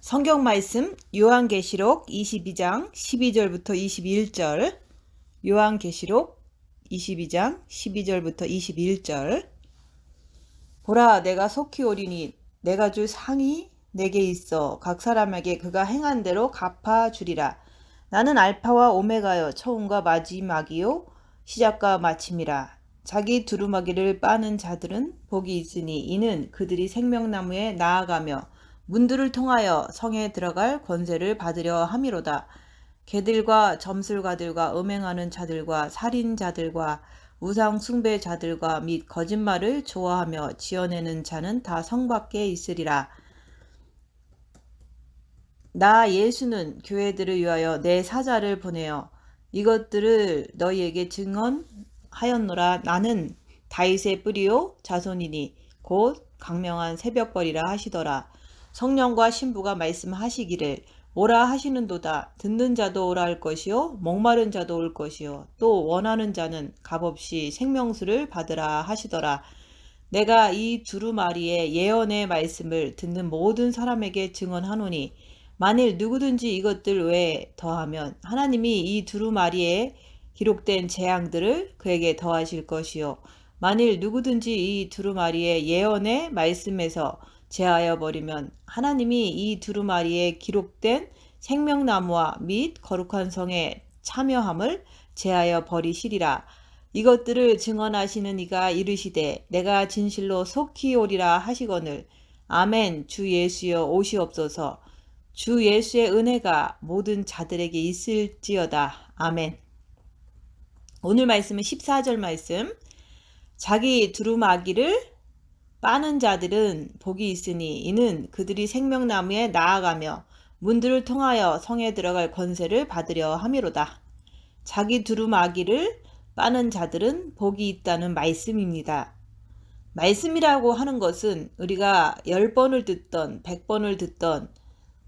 성경 말씀 요한계시록 22장 12절부터 21절. 요한계시록 22장 12절부터 21절. 보라, 내가 속히 오리니 내가 줄 상이 내게 있어 각 사람에게 그가 행한 대로 갚아주리라. 나는 알파와 오메가요 처음과 마지막이요 시작과 마침이라. 자기 두루마기를 빠는 자들은 복이 있으니 이는 그들이 생명나무에 나아가며 문들을 통하여 성에 들어갈 권세를 받으려 함이로다. 개들과 점술가들과 음행하는 자들과 살인자들과 우상 숭배자들과 및 거짓말을 좋아하며 지어내는 자는 다 성 밖에 있으리라. 나 예수는 교회들을 위하여 내 사자를 보내어 이것들을 너희에게 증언하였노라. 나는 다윗의 뿌리요 자손이니 곧 강명한 새벽벌이라 하시더라. 성령과 신부가 말씀하시기를 오라 하시는도다. 듣는 자도 오라 할 것이요 목마른 자도 올 것이요 또 원하는 자는 값없이 생명수를 받으라 하시더라. 내가 이 두루마리의 예언의 말씀을 듣는 모든 사람에게 증언하노니 만일 누구든지 이것들 외에 더하면 하나님이 이 두루마리에 기록된 재앙들을 그에게 더하실 것이요 만일 누구든지 이 두루마리의 예언의 말씀에서 제하여 버리면 하나님이 이 두루마리에 기록된 생명나무와 및 거룩한 성에 참여함을 제하여 버리시리라. 이것들을 증언하시는 이가 이르시되 내가 진실로 속히 오리라 하시거늘 아멘. 주 예수여 오시옵소서. 주 예수의 은혜가 모든 자들에게 있을지어다. 아멘. 오늘 말씀은 14절 말씀. 자기 두루마기를 빠는 자들은 복이 있으니 이는 그들이 생명나무에 나아가며 문들을 통하여 성에 들어갈 권세를 받으려 함이로다. 자기 두루마기를 빠는 자들은 복이 있다는 말씀입니다. 말씀이라고 하는 것은 우리가 10번을 듣던 100번을 듣던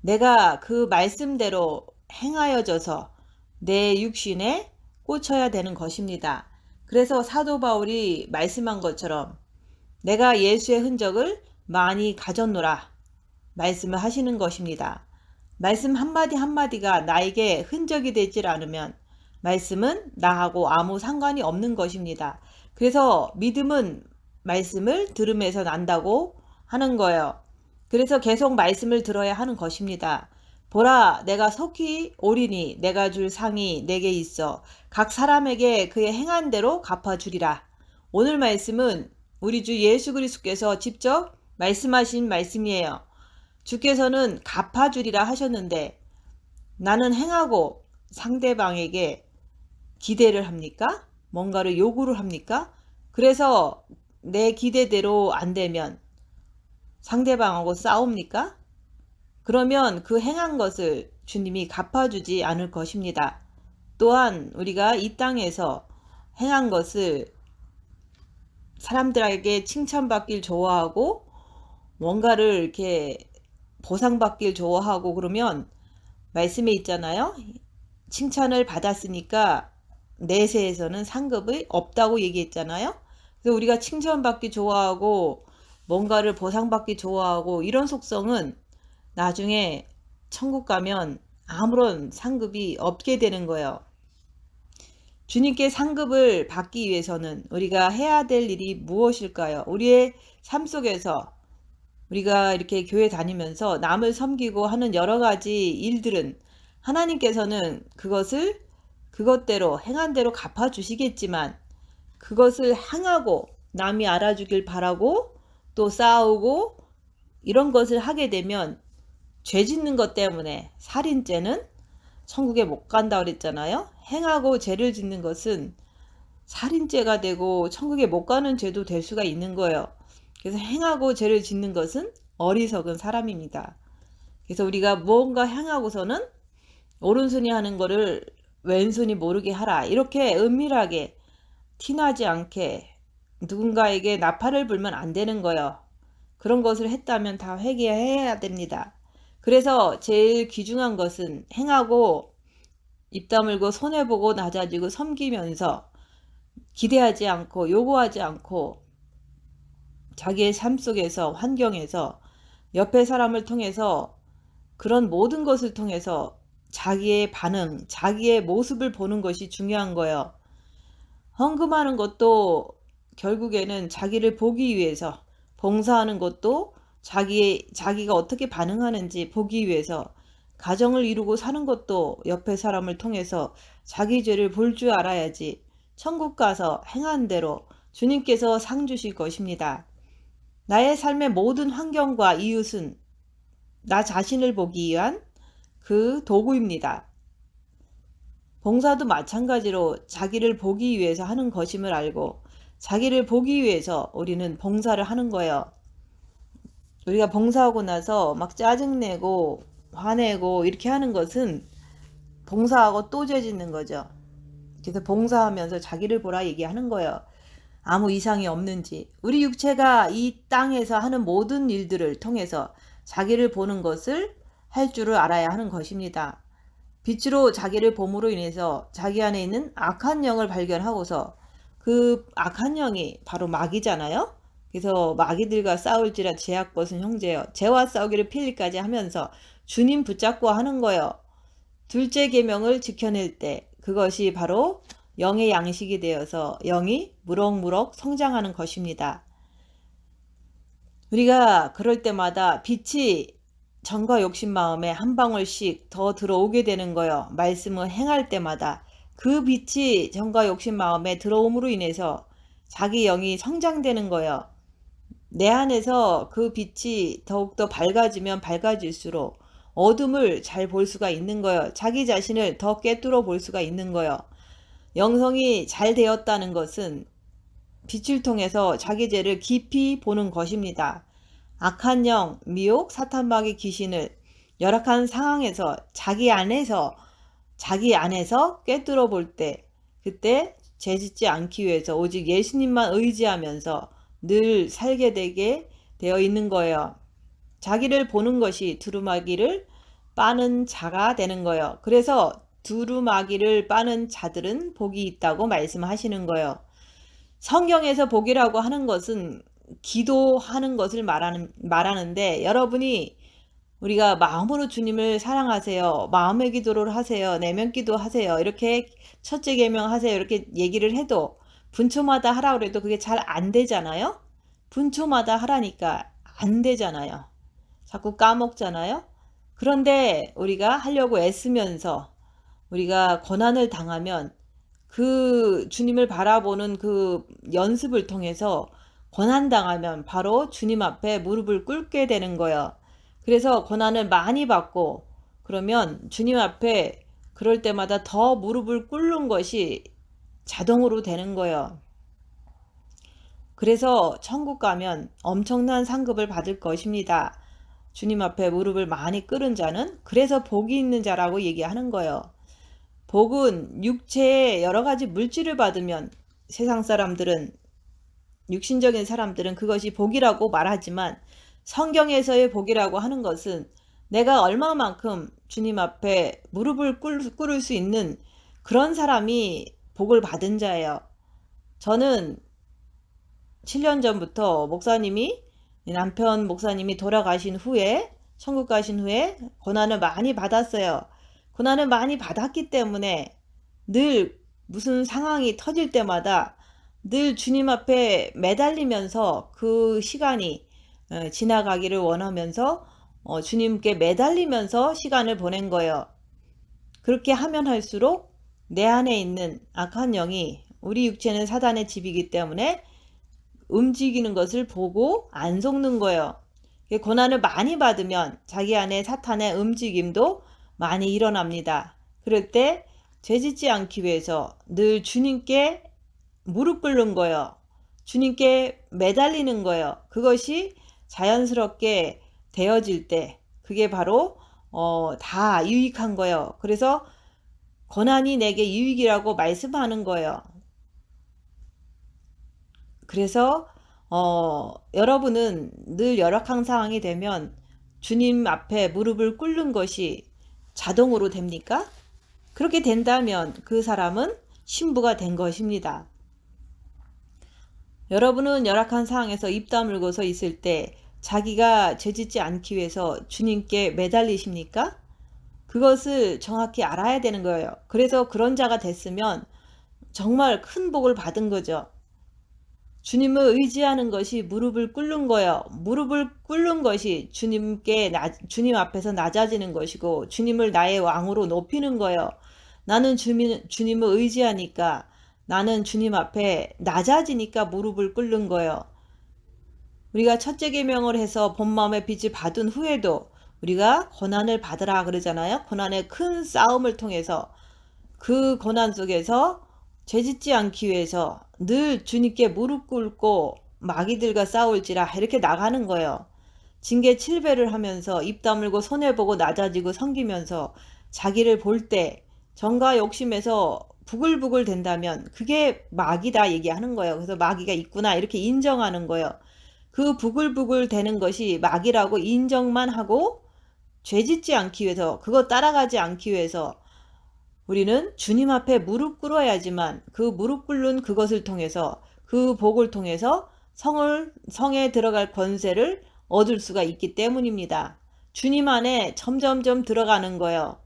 내가 그 말씀대로 행하여져서 내 육신에 꽂혀야 되는 것입니다. 그래서 사도 바울이 말씀한 것처럼 내가 예수의 흔적을 많이 가졌노라 말씀을 하시는 것입니다. 말씀 한마디 한마디가 나에게 흔적이 되질 않으면 말씀은 나하고 아무 상관이 없는 것입니다. 그래서 믿음은 말씀을 들음에서 난다고 하는 거예요. 그래서 계속 말씀을 들어야 하는 것입니다. 보라, 내가 속히 오리니 내가 줄 상이 내게 있어 각 사람에게 그의 행한 대로 갚아주리라. 오늘 말씀은 우리 주 예수 그리스도께서 직접 말씀하신 말씀이에요. 주께서는 갚아주리라 하셨는데 나는 행하고 상대방에게 기대를 합니까? 뭔가를 요구를 합니까? 그래서 내 기대대로 안 되면 상대방하고 싸웁니까? 그러면 그 행한 것을 주님이 갚아주지 않을 것입니다. 또한 우리가 이 땅에서 행한 것을 사람들에게 칭찬받길 좋아하고 뭔가를 이렇게 보상받길 좋아하고 그러면 말씀에 있잖아요. 칭찬을 받았으니까 내세에서는 상급이 없다고 얘기했잖아요. 그래서 우리가 칭찬받기 좋아하고 뭔가를 보상받기 좋아하고 이런 속성은 나중에 천국 가면 아무런 상급이 없게 되는 거예요. 주님께 상급을 받기 위해서는 우리가 해야 될 일이 무엇일까요? 우리의 삶 속에서 우리가 이렇게 교회 다니면서 남을 섬기고 하는 여러 가지 일들은 하나님께서는 그것을 그것대로 행한 대로 갚아주시겠지만 그것을 행하고 남이 알아주길 바라고 또 싸우고 이런 것을 하게 되면 죄 짓는 것 때문에 살인죄는 천국에 못 간다 그랬잖아요. 행하고 죄를 짓는 것은 살인죄가 되고 천국에 못 가는 죄도 될 수가 있는 거예요. 그래서 행하고 죄를 짓는 것은 어리석은 사람입니다. 그래서 우리가 무언가 행하고서는 오른손이 하는 거를 왼손이 모르게 하라. 이렇게 은밀하게 티나지 않게 누군가에게 나팔을 불면 안 되는 거예요. 그런 것을 했다면 다 회개해야 됩니다. 그래서 제일 귀중한 것은 행하고 입 다물고 손해보고 낮아지고 섬기면서 기대하지 않고 요구하지 않고 자기의 삶 속에서 환경에서 옆에 사람을 통해서 그런 모든 것을 통해서 자기의 반응, 자기의 모습을 보는 것이 중요한 거예요. 헌금하는 것도 결국에는 자기를 보기 위해서, 봉사하는 것도 자기가 어떻게 반응하는지 보기 위해서, 가정을 이루고 사는 것도 옆에 사람을 통해서 자기 죄를 볼 줄 알아야지 천국 가서 행한 대로 주님께서 상 주실 것입니다. 나의 삶의 모든 환경과 이웃은 나 자신을 보기 위한 그 도구입니다. 봉사도 마찬가지로 자기를 보기 위해서 하는 것임을 알고 자기를 보기 위해서 우리는 봉사를 하는 거예요. 우리가 봉사하고 나서 막 짜증내고 화내고 이렇게 하는 것은 봉사하고 또 죄 짓는 거죠. 그래서 봉사하면서 자기를 보라 얘기하는 거예요. 아무 이상이 없는지. 우리 육체가 이 땅에서 하는 모든 일들을 통해서 자기를 보는 것을 할 줄을 알아야 하는 것입니다. 빛으로 자기를 봄으로 인해서 자기 안에 있는 악한 영을 발견하고서 그 악한 영이 바로 마귀잖아요. 그래서 마귀들과 싸울지라 제약 벗은 형제여 죄와 싸우기를 필리까지 하면서 주님 붙잡고 하는 거예요. 둘째 계명을 지켜낼 때 그것이 바로 영의 양식이 되어서 영이 무럭무럭 성장하는 것입니다. 우리가 그럴 때마다 빛이 정과 욕심 마음에 한 방울씩 더 들어오게 되는 거예요. 말씀을 행할 때마다 그 빛이 정과 욕심 마음에 들어옴으로 인해서 자기 영이 성장되는 거예요. 내 안에서 그 빛이 더욱더 밝아지면 밝아질수록 어둠을 잘 볼 수가 있는 거예요. 자기 자신을 더 꿰뚫어 볼 수가 있는 거예요. 영성이 잘 되었다는 것은 빛을 통해서 자기 죄를 깊이 보는 것입니다. 악한 영, 미혹, 사탄마귀 귀신을 열악한 상황에서 자기 안에서 꿰뚫어 볼 때 그때 죄짓지 않기 위해서 오직 예수님만 의지하면서 늘 살게 되게 되어 있는 거예요. 자기를 보는 것이 두루마기를 빠는 자가 되는 거예요. 그래서 두루마기를 빠는 자들은 복이 있다고 말씀하시는 거예요. 성경에서 복이라고 하는 것은 기도하는 것을 말하는데 여러분이 우리가 마음으로 주님을 사랑하세요. 마음의 기도를 하세요. 내면 기도하세요. 이렇게 첫째 계명 하세요. 이렇게 얘기를 해도 분초마다 하라고 해도 그게 잘 안 되잖아요. 분초마다 하라니까 안 되잖아요. 자꾸 까먹잖아요. 그런데 우리가 하려고 애쓰면서 우리가 고난을 당하면 그 주님을 바라보는 그 연습을 통해서 고난당하면 바로 주님 앞에 무릎을 꿇게 되는 거예요. 그래서 고난을 많이 받고 그러면 주님 앞에 그럴 때마다 더 무릎을 꿇는 것이 자동으로 되는 거예요. 그래서 천국 가면 엄청난 상급을 받을 것입니다. 주님 앞에 무릎을 많이 꿇은 자는 그래서 복이 있는 자라고 얘기하는 거예요. 복은 육체의 여러 가지 물질을 받으면 세상 사람들은 육신적인 사람들은 그것이 복이라고 말하지만 성경에서의 복이라고 하는 것은 내가 얼마만큼 주님 앞에 무릎을 꿇을 수 있는 그런 사람이 복을 받은 자예요. 저는 7년 전부터 남편 목사님이 돌아가신 후에 천국 가신 후에 고난을 많이 받았어요. 고난을 많이 받았기 때문에 늘 무슨 상황이 터질 때마다 늘 주님 앞에 매달리면서 그 시간이 지나가기를 원하면서 주님께 매달리면서 시간을 보낸 거예요. 그렇게 하면 할수록 내 안에 있는 악한 영이 우리 육체는 사단의 집이기 때문에 움직이는 것을 보고 안 속는 거예요. 고난을 많이 받으면 자기 안에 사탄의 움직임도 많이 일어납니다. 그럴 때 죄짓지 않기 위해서 늘 주님께 무릎 꿇는 거예요. 주님께 매달리는 거예요. 그것이 자연스럽게 되어질 때 그게 바로 다 유익한 거예요. 그래서 고난이 내게 유익이라고 말씀하는 거예요. 그래서 여러분은 늘 열악한 상황이 되면 주님 앞에 무릎을 꿇는 것이 자동으로 됩니까? 그렇게 된다면 그 사람은 신부가 된 것입니다. 여러분은 열악한 상황에서 입 다물고서 있을 때 자기가 죄짓지 않기 위해서 주님께 매달리십니까? 그것을 정확히 알아야 되는 거예요. 그래서 그런 자가 됐으면 정말 큰 복을 받은 거죠. 주님을 의지하는 것이 무릎을 꿇는 거예요. 무릎을 꿇는 것이 주님 앞에서 낮아지는 것이고 주님을 나의 왕으로 높이는 거예요. 나는 주님을 의지하니까, 나는 주님 앞에 낮아지니까 무릎을 꿇는 거예요. 우리가 첫째 계명을 해서 본 마음의 빛을 받은 후에도 우리가 고난을 받으라 그러잖아요. 고난의 큰 싸움을 통해서, 그 고난 속에서 죄짓지 않기 위해서 늘 주님께 무릎 꿇고 마귀들과 싸울지라 이렇게 나가는 거예요. 징계 7배를 하면서 입 다물고 손해보고 낮아지고 섬기면서 자기를 볼 때 정과 욕심에서 부글부글 된다면 그게 마귀다 얘기하는 거예요. 그래서 마귀가 있구나 이렇게 인정하는 거예요. 그 부글부글 되는 것이 마귀라고 인정만 하고 죄짓지 않기 위해서, 그거 따라가지 않기 위해서 우리는 주님 앞에 무릎 꿇어야지만 그 무릎 꿇는 그것을 통해서, 그 복을 통해서 성에 들어갈 권세를 얻을 수가 있기 때문입니다. 주님 안에 점점점 들어가는 거예요.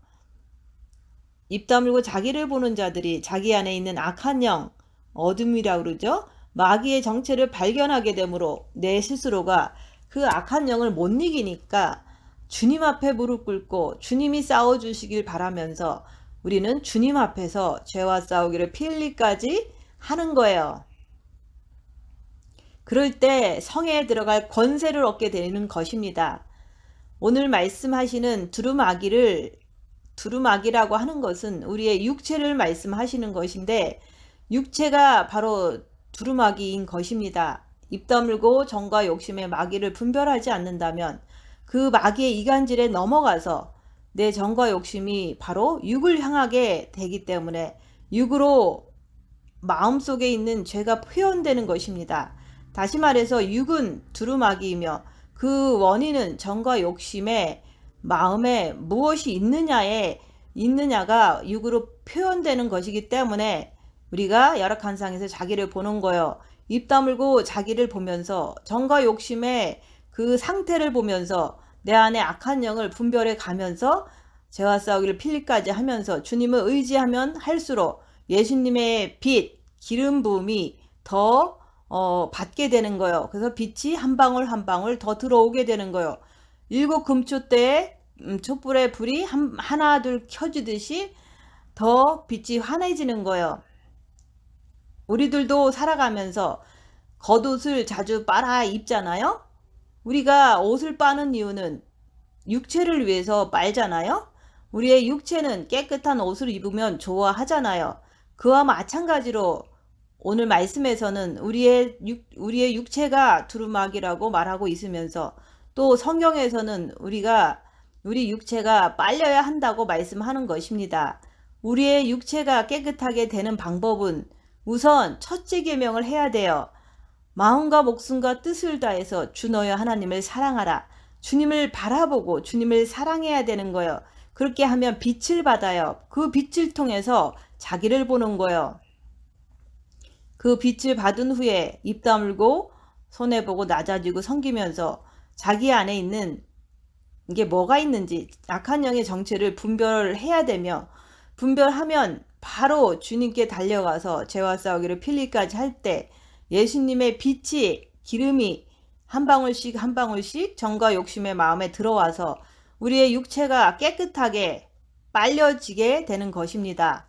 입 다물고 자기를 보는 자들이 자기 안에 있는 악한 영, 어둠이라고 그러죠. 마귀의 정체를 발견하게 되므로 내 스스로가 그 악한 영을 못 이기니까 주님 앞에 무릎 꿇고 주님이 싸워주시길 바라면서 우리는 주님 앞에서 죄와 싸우기를 필리까지 하는 거예요. 그럴 때 성에 들어갈 권세를 얻게 되는 것입니다. 오늘 말씀하시는 두루마기라고 하는 것은 우리의 육체를 말씀하시는 것인데, 육체가 바로 두루마기인 것입니다. 입 다물고 정과 욕심의 마귀를 분별하지 않는다면 그 마귀의 이간질에 넘어가서 내 정과 욕심이 바로 육을 향하게 되기 때문에 육으로 마음속에 있는 죄가 표현되는 것입니다. 다시 말해서 육은 두루마기이며 그 원인은 정과 욕심에 마음에 무엇이 있느냐가 육으로 표현되는 것이기 때문에 우리가 열악한 상에서 자기를 보는 거예요. 입 다물고 자기를 보면서 정과 욕심의 그 상태를 보면서 내 안에 악한 영을 분별해 가면서 죄와 싸우기를 필리까지 하면서 주님을 의지하면 할수록 예수님의 빛, 기름 부음이 더 받게 되는 거예요. 그래서 빛이 한 방울 한 방울 더 들어오게 되는 거예요. 7 금초 때에 촛불의 불이 하나 둘 켜지듯이 더 빛이 환해지는 거예요. 우리들도 살아가면서 겉옷을 자주 빨아 입잖아요. 우리가 옷을 빠는 이유는 육체를 위해서 빨잖아요. 우리의 육체는 깨끗한 옷을 입으면 좋아하잖아요. 그와 마찬가지로 오늘 말씀에서는 우리의 육체가 두루마기라고 말하고 있으면서 또 성경에서는 우리 육체가 빨려야 한다고 말씀하는 것입니다. 우리의 육체가 깨끗하게 되는 방법은 우선 첫째 계명을 해야 돼요. 마음과 목숨과 뜻을 다해서 주 너의 하나님을 사랑하라. 주님을 바라보고 주님을 사랑해야 되는 거예요. 그렇게 하면 빛을 받아요. 그 빛을 통해서 자기를 보는 거예요. 그 빛을 받은 후에 입 다물고 손해보고 낮아지고 섬기면서 자기 안에 있는 이게 뭐가 있는지 악한 영의 정체를 분별해야 되며, 분별하면 바로 주님께 달려가서 죄와 싸우기를 필리까지 할 때 예수님의 빛이, 기름이 한 방울씩 한 방울씩 정과 욕심의 마음에 들어와서 우리의 육체가 깨끗하게 빨려지게 되는 것입니다.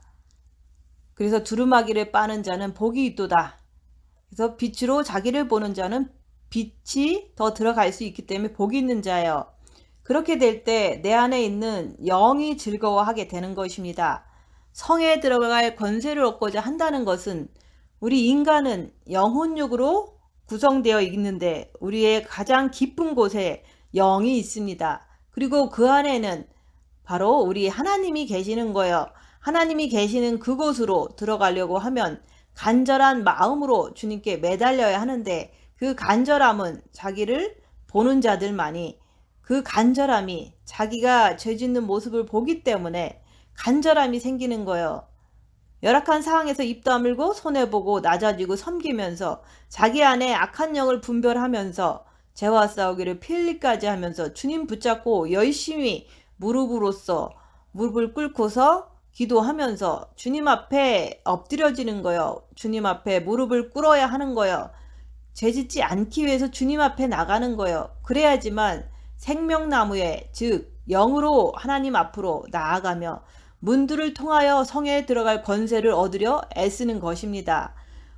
그래서 두루마기를 빠는 자는 복이 있도다. 그래서 빛으로 자기를 보는 자는 빛이 더 들어갈 수 있기 때문에 복이 있는 자예요. 그렇게 될 때 내 안에 있는 영이 즐거워하게 되는 것입니다. 성에 들어갈 권세를 얻고자 한다는 것은 우리 인간은 영혼육으로 구성되어 있는데 우리의 가장 깊은 곳에 영이 있습니다. 그리고 그 안에는 바로 우리 하나님이 계시는 거예요. 하나님이 계시는 그곳으로 들어가려고 하면 간절한 마음으로 주님께 매달려야 하는데, 그 간절함은 자기를 보는 자들만이, 그 간절함이 자기가 죄 짓는 모습을 보기 때문에 간절함이 생기는 거예요. 열악한 상황에서 입 다물고 손해보고 낮아지고 섬기면서 자기 안에 악한 영을 분별하면서 죄와 싸우기를 필리까지 하면서 주님 붙잡고 열심히 무릎을 꿇고서 기도하면서 주님 앞에 엎드려지는 거요. 주님 앞에 무릎을 꿇어야 하는 거요. 죄짓지 않기 위해서 주님 앞에 나가는 거요. 그래야지만 생명나무에, 즉 영으로 하나님 앞으로 나아가며 문들을 통하여 성에 들어갈 권세를 얻으려 애쓰는 것입니다.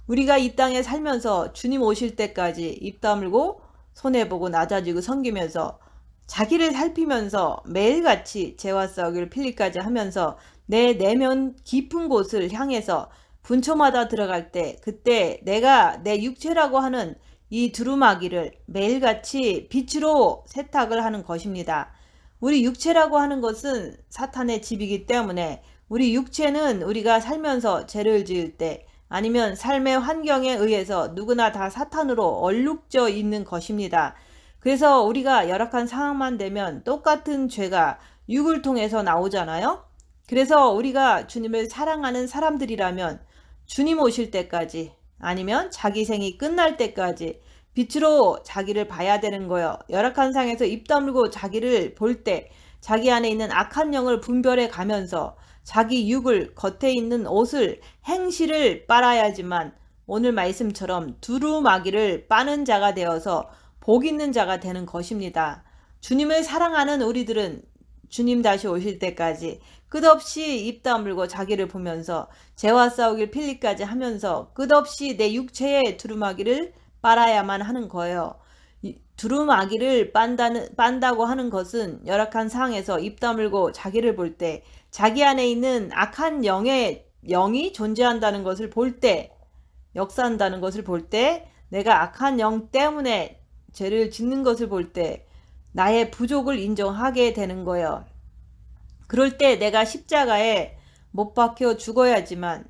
우리가 이 땅에 살면서 주님 오실 때까지 입 다물고 손해보고 낮아지고 섬기면서 자기를 살피면서 매일같이 죄와 싸우기를 필리까지 하면서 내 내면 깊은 곳을 향해서 분초마다 들어갈 때 그때 내가 내 육체라고 하는 이 두루마기를 매일같이 빛으로 세탁을 하는 것입니다. 우리 육체라고 하는 것은 사탄의 집이기 때문에 우리 육체는 우리가 살면서 죄를 지을 때 아니면 삶의 환경에 의해서 누구나 다 사탄으로 얼룩져 있는 것입니다. 그래서 우리가 열악한 상황만 되면 똑같은 죄가 육을 통해서 나오잖아요. 그래서 우리가 주님을 사랑하는 사람들이라면 주님 오실 때까지 아니면 자기 생이 끝날 때까지 빛으로 자기를 봐야 되는 거예요. 열악한 상에서 입 다물고 자기를 볼 때 자기 안에 있는 악한 영을 분별해 가면서 자기 육을 겉에 있는 옷을 행실을 빨아야지만 오늘 말씀처럼 두루마기를 빠는 자가 되어서 복 있는 자가 되는 것입니다. 주님을 사랑하는 우리들은 주님 다시 오실 때까지 끝없이 입 다물고 자기를 보면서 죄와 싸우길 필리까지 하면서 끝없이 내 육체의 두루마기를 빨아야만 하는 거예요. 두루마기를 빤다고 하는 것은 열악한 상황에서 입 다물고 자기를 볼 때 자기 안에 있는 악한 영이 존재한다는 것을 볼 때 역사한다는 것을 볼 때 내가 악한 영 때문에 죄를 짓는 것을 볼 때 나의 부족을 인정하게 되는 거예요. 그럴 때 내가 십자가에 못 박혀 죽어야지만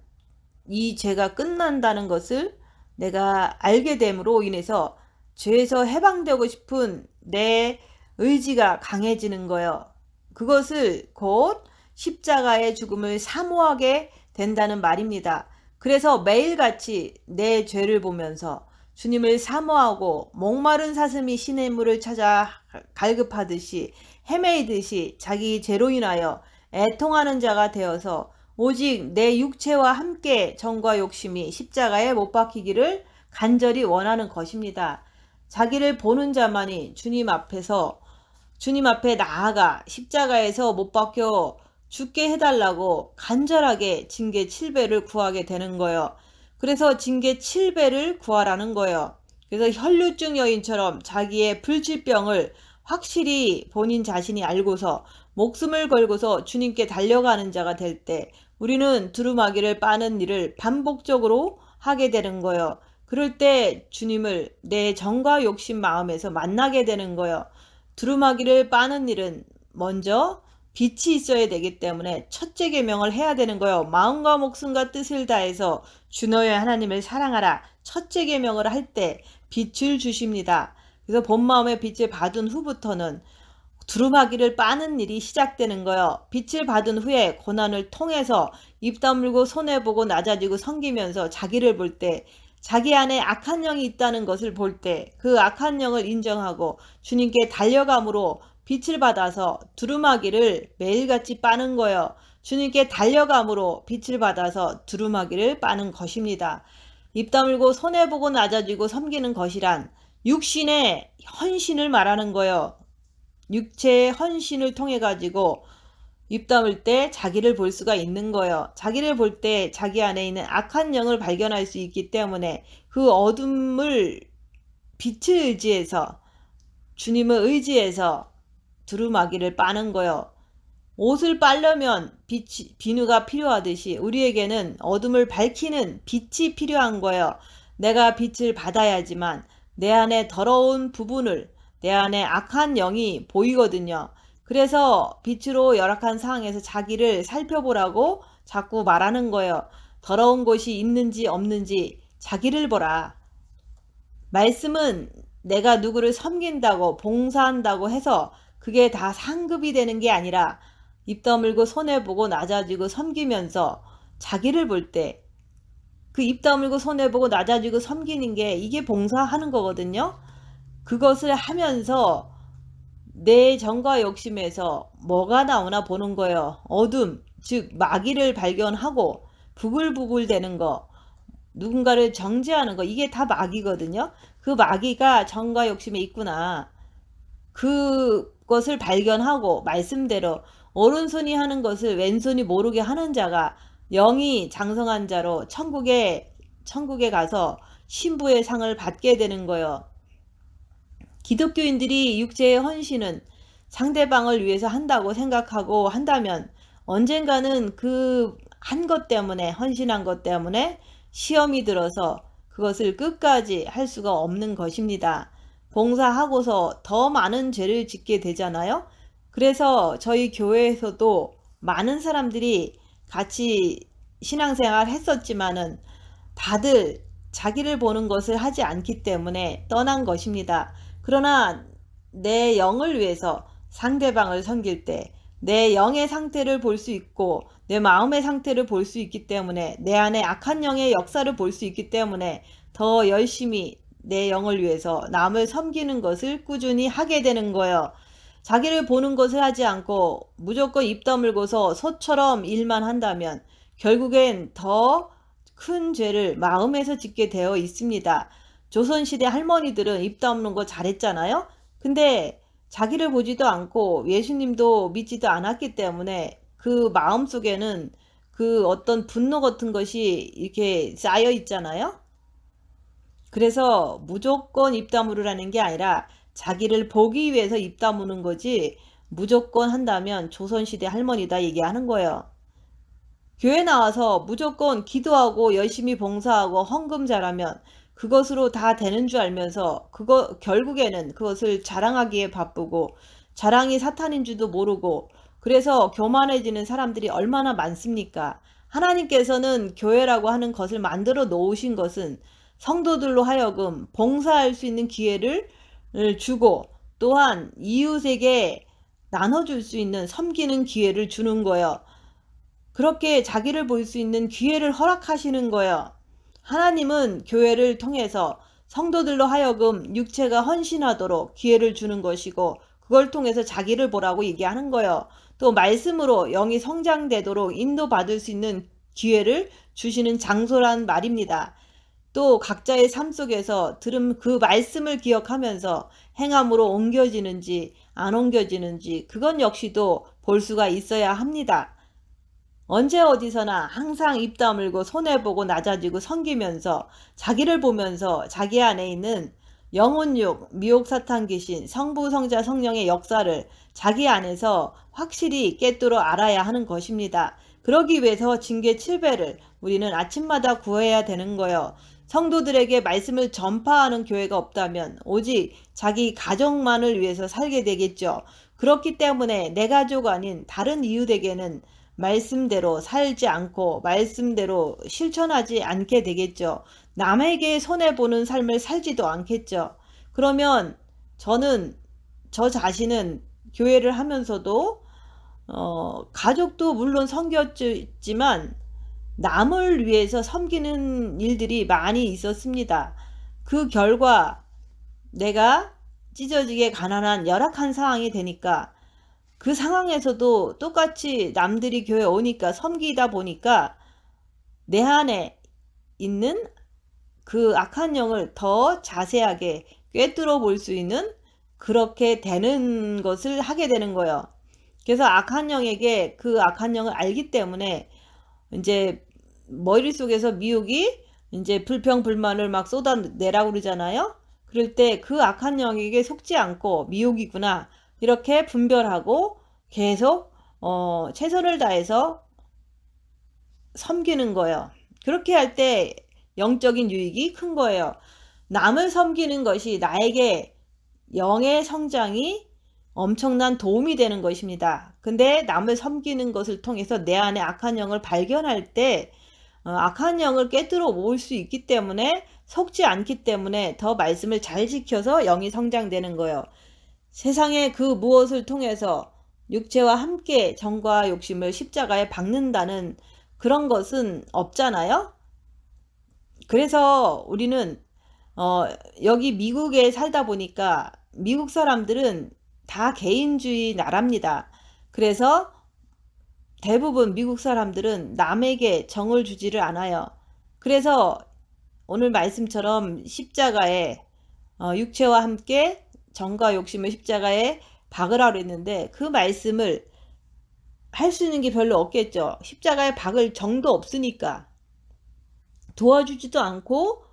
이 죄가 끝난다는 것을 내가 알게 됨으로 인해서 죄에서 해방되고 싶은 내 의지가 강해지는 거예요. 그것을 곧 십자가의 죽음을 사모하게 된다는 말입니다. 그래서 매일같이 내 죄를 보면서 주님을 사모하고 목마른 사슴이 시냇물을 찾아 갈급하듯이 헤매이듯이 자기 죄로 인하여 애통하는 자가 되어서 오직 내 육체와 함께 정과 욕심이 십자가에 못 박히기를 간절히 원하는 것입니다. 자기를 보는 자만이 주님 앞에 나아가 십자가에서 못 박혀 죽게 해달라고 간절하게 징계 7배를 구하게 되는 거예요. 그래서 징계 7배를 구하라는 거예요. 그래서 혈루증 여인처럼 자기의 불치병을 확실히 본인 자신이 알고서 목숨을 걸고서 주님께 달려가는 자가 될 때 우리는 두루마기를 빠는 일을 반복적으로 하게 되는 거예요. 그럴 때 주님을 내 정과 욕심 마음에서 만나게 되는 거예요. 두루마기를 빠는 일은 먼저 빛이 있어야 되기 때문에 첫째 계명을 해야 되는 거예요. 마음과 목숨과 뜻을 다해서 주 너의 하나님을 사랑하라. 첫째 계명을 할 때 빛을 주십니다. 그래서 본 마음의 빛을 받은 후부터는 두루마기를 빠는 일이 시작되는 거예요. 빛을 받은 후에 고난을 통해서 입 다물고 손해보고 낮아지고 섬기면서 자기를 볼 때 자기 안에 악한 영이 있다는 것을 볼 때 그 악한 영을 인정하고 주님께 달려감으로 빛을 받아서 두루마기를 매일같이 빠는 거예요. 주님께 달려감으로 빛을 받아서 두루마기를 빠는 것입니다. 입 다물고 손해보고 낮아지고 섬기는 것이란 육신의 헌신을 말하는 거예요. 육체의 헌신을 통해 가지고 입 다물 때 자기를 볼 수가 있는 거예요. 자기를 볼 때 자기 안에 있는 악한 영을 발견할 수 있기 때문에 그 어둠을 빛을 의지해서 주님을 의지해서 두루마기를 빠는 거예요. 옷을 빨려면 비누가 필요하듯이 우리에게는 어둠을 밝히는 빛이 필요한 거예요. 내가 빛을 받아야지만 내 안에 더러운 부분을 내 안에 악한 영이 보이거든요. 그래서 빛으로 열악한 상황에서 자기를 살펴보라고 자꾸 말하는 거예요. 더러운 곳이 있는지 없는지 자기를 보라. 말씀은 내가 누구를 섬긴다고 봉사한다고 해서 그게 다 상급이 되는 게 아니라 입 다물고 손해보고 낮아지고 섬기면서 자기를 볼 때 그 입 다물고 손해보고 낮아지고 섬기는 게 이게 봉사하는 거거든요. 그것을 하면서 내 정과 욕심에서 뭐가 나오나 보는 거예요. 어둠, 즉 마귀를 발견하고 부글부글 되는 거, 누군가를 정죄하는 거, 이게 다 마귀거든요. 그 마귀가 정과 욕심에 있구나. 그것을 발견하고 말씀대로 오른손이 하는 것을 왼손이 모르게 하는 자가 영이 장성한 자로 천국에 가서 신부의 상을 받게 되는 거예요. 기독교인들이 육체의 헌신은 상대방을 위해서 한다고 생각하고 한다면 언젠가는 그 한 것 때문에, 헌신한 것 때문에 시험이 들어서 그것을 끝까지 할 수가 없는 것입니다. 봉사하고서 더 많은 죄를 짓게 되잖아요. 그래서 저희 교회에서도 많은 사람들이 같이 신앙생활 했었지만은 다들 자기를 보는 것을 하지 않기 때문에 떠난 것입니다. 그러나 내 영을 위해서 상대방을 섬길 때 내 영의 상태를 볼 수 있고 내 마음의 상태를 볼 수 있기 때문에 내 안에 악한 영의 역사를 볼 수 있기 때문에 더 열심히 내 영을 위해서 남을 섬기는 것을 꾸준히 하게 되는 거예요. 자기를 보는 것을 하지 않고 무조건 입 다물고서 소처럼 일만 한다면 결국엔 더 큰 죄를 마음에서 짓게 되어 있습니다. 조선시대 할머니들은 입 다무는 거 잘했잖아요. 근데 자기를 보지도 않고 예수님도 믿지도 않았기 때문에 그 마음속에는 그 어떤 분노 같은 것이 이렇게 쌓여 있잖아요. 그래서 무조건 입 다물으라는 게 아니라 자기를 보기 위해서 입 다무는 거지 무조건 한다면 조선시대 할머니다 얘기하는 거예요. 교회 나와서 무조건 기도하고 열심히 봉사하고 헌금 잘하면 그것으로 다 되는 줄 알면서 결국에는 그것을 자랑하기에 바쁘고 자랑이 사탄인 줄도 모르고 그래서 교만해지는 사람들이 얼마나 많습니까? 하나님께서는 교회라고 하는 것을 만들어 놓으신 것은 성도들로 하여금 봉사할 수 있는 기회를 주고 또한 이웃에게 나눠줄 수 있는 섬기는 기회를 주는 거예요. 그렇게 자기를 볼 수 있는 기회를 허락하시는 거예요. 하나님은 교회를 통해서 성도들로 하여금 육체가 헌신하도록 기회를 주는 것이고 그걸 통해서 자기를 보라고 얘기하는 거예요. 또 말씀으로 영이 성장되도록 인도받을 수 있는 기회를 주시는 장소란 말입니다. 또 각자의 삶 속에서 들은 그 말씀을 기억하면서 행함으로 옮겨지는지 안 옮겨지는지 그건 역시도 볼 수가 있어야 합니다. 언제 어디서나 항상 입 다물고 손해보고 낮아지고 섬기면서 자기를 보면서 자기 안에 있는 영혼육, 미혹 사탄 귀신, 성부 성자 성령의 역사를 자기 안에서 확실히 깨뜨려 알아야 하는 것입니다. 그러기 위해서 징계 7배를 우리는 아침마다 구해야 되는 거예요. 성도들에게 말씀을 전파하는 교회가 없다면 오직 자기 가족만을 위해서 살게 되겠죠. 그렇기 때문에 내 가족 아닌 다른 이웃에게는 말씀대로 살지 않고 말씀대로 실천하지 않게 되겠죠. 남에게 손해보는 삶을 살지도 않겠죠. 그러면 저 자신은 교회를 하면서도 가족도 물론 섬겼지만 남을 위해서 섬기는 일들이 많이 있었습니다. 그 결과 내가 찢어지게 가난한 열악한 상황이 되니까 그 상황에서도 똑같이 남들이 교회 오니까 섬기다 보니까 내 안에 있는 그 악한 영을 더 자세하게 꿰뚫어 볼 수 있는 그렇게 되는 것을 하게 되는 거예요. 그래서 악한 영에게 그 악한 영을 알기 때문에 이제 머릿속에서 미혹이 이제 불평불만을 막 쏟아내라고 그러잖아요. 그럴 때 그 악한 영에게 속지 않고 미혹이구나 이렇게 분별하고 계속 최선을 다해서 섬기는 거예요. 그렇게 할 때 영적인 유익이 큰 거예요. 남을 섬기는 것이 나에게 영의 성장이 엄청난 도움이 되는 것입니다. 근데 남을 섬기는 것을 통해서 내 안에 악한 영을 발견할 때 악한 영을 깨뜨려 모을 수 있기 때문에 속지 않기 때문에 더 말씀을 잘 지켜서 영이 성장되는 거예요. 세상에 그 무엇을 통해서 육체와 함께 정과 욕심을 십자가에 박는다는 그런 것은 없잖아요. 그래서 우리는 어, 여기 미국에 살다 보니까 미국 사람들은 다 개인주의 나라입니다. 그래서 대부분 미국 사람들은 남에게 정을 주지를 않아요. 그래서 오늘 말씀처럼 십자가에 육체와 함께 정과 욕심을 십자가에 박으라고 했는데 그 말씀을 할 수 있는 게 별로 없겠죠. 십자가에 박을 정도 없으니까 도와주지도 않고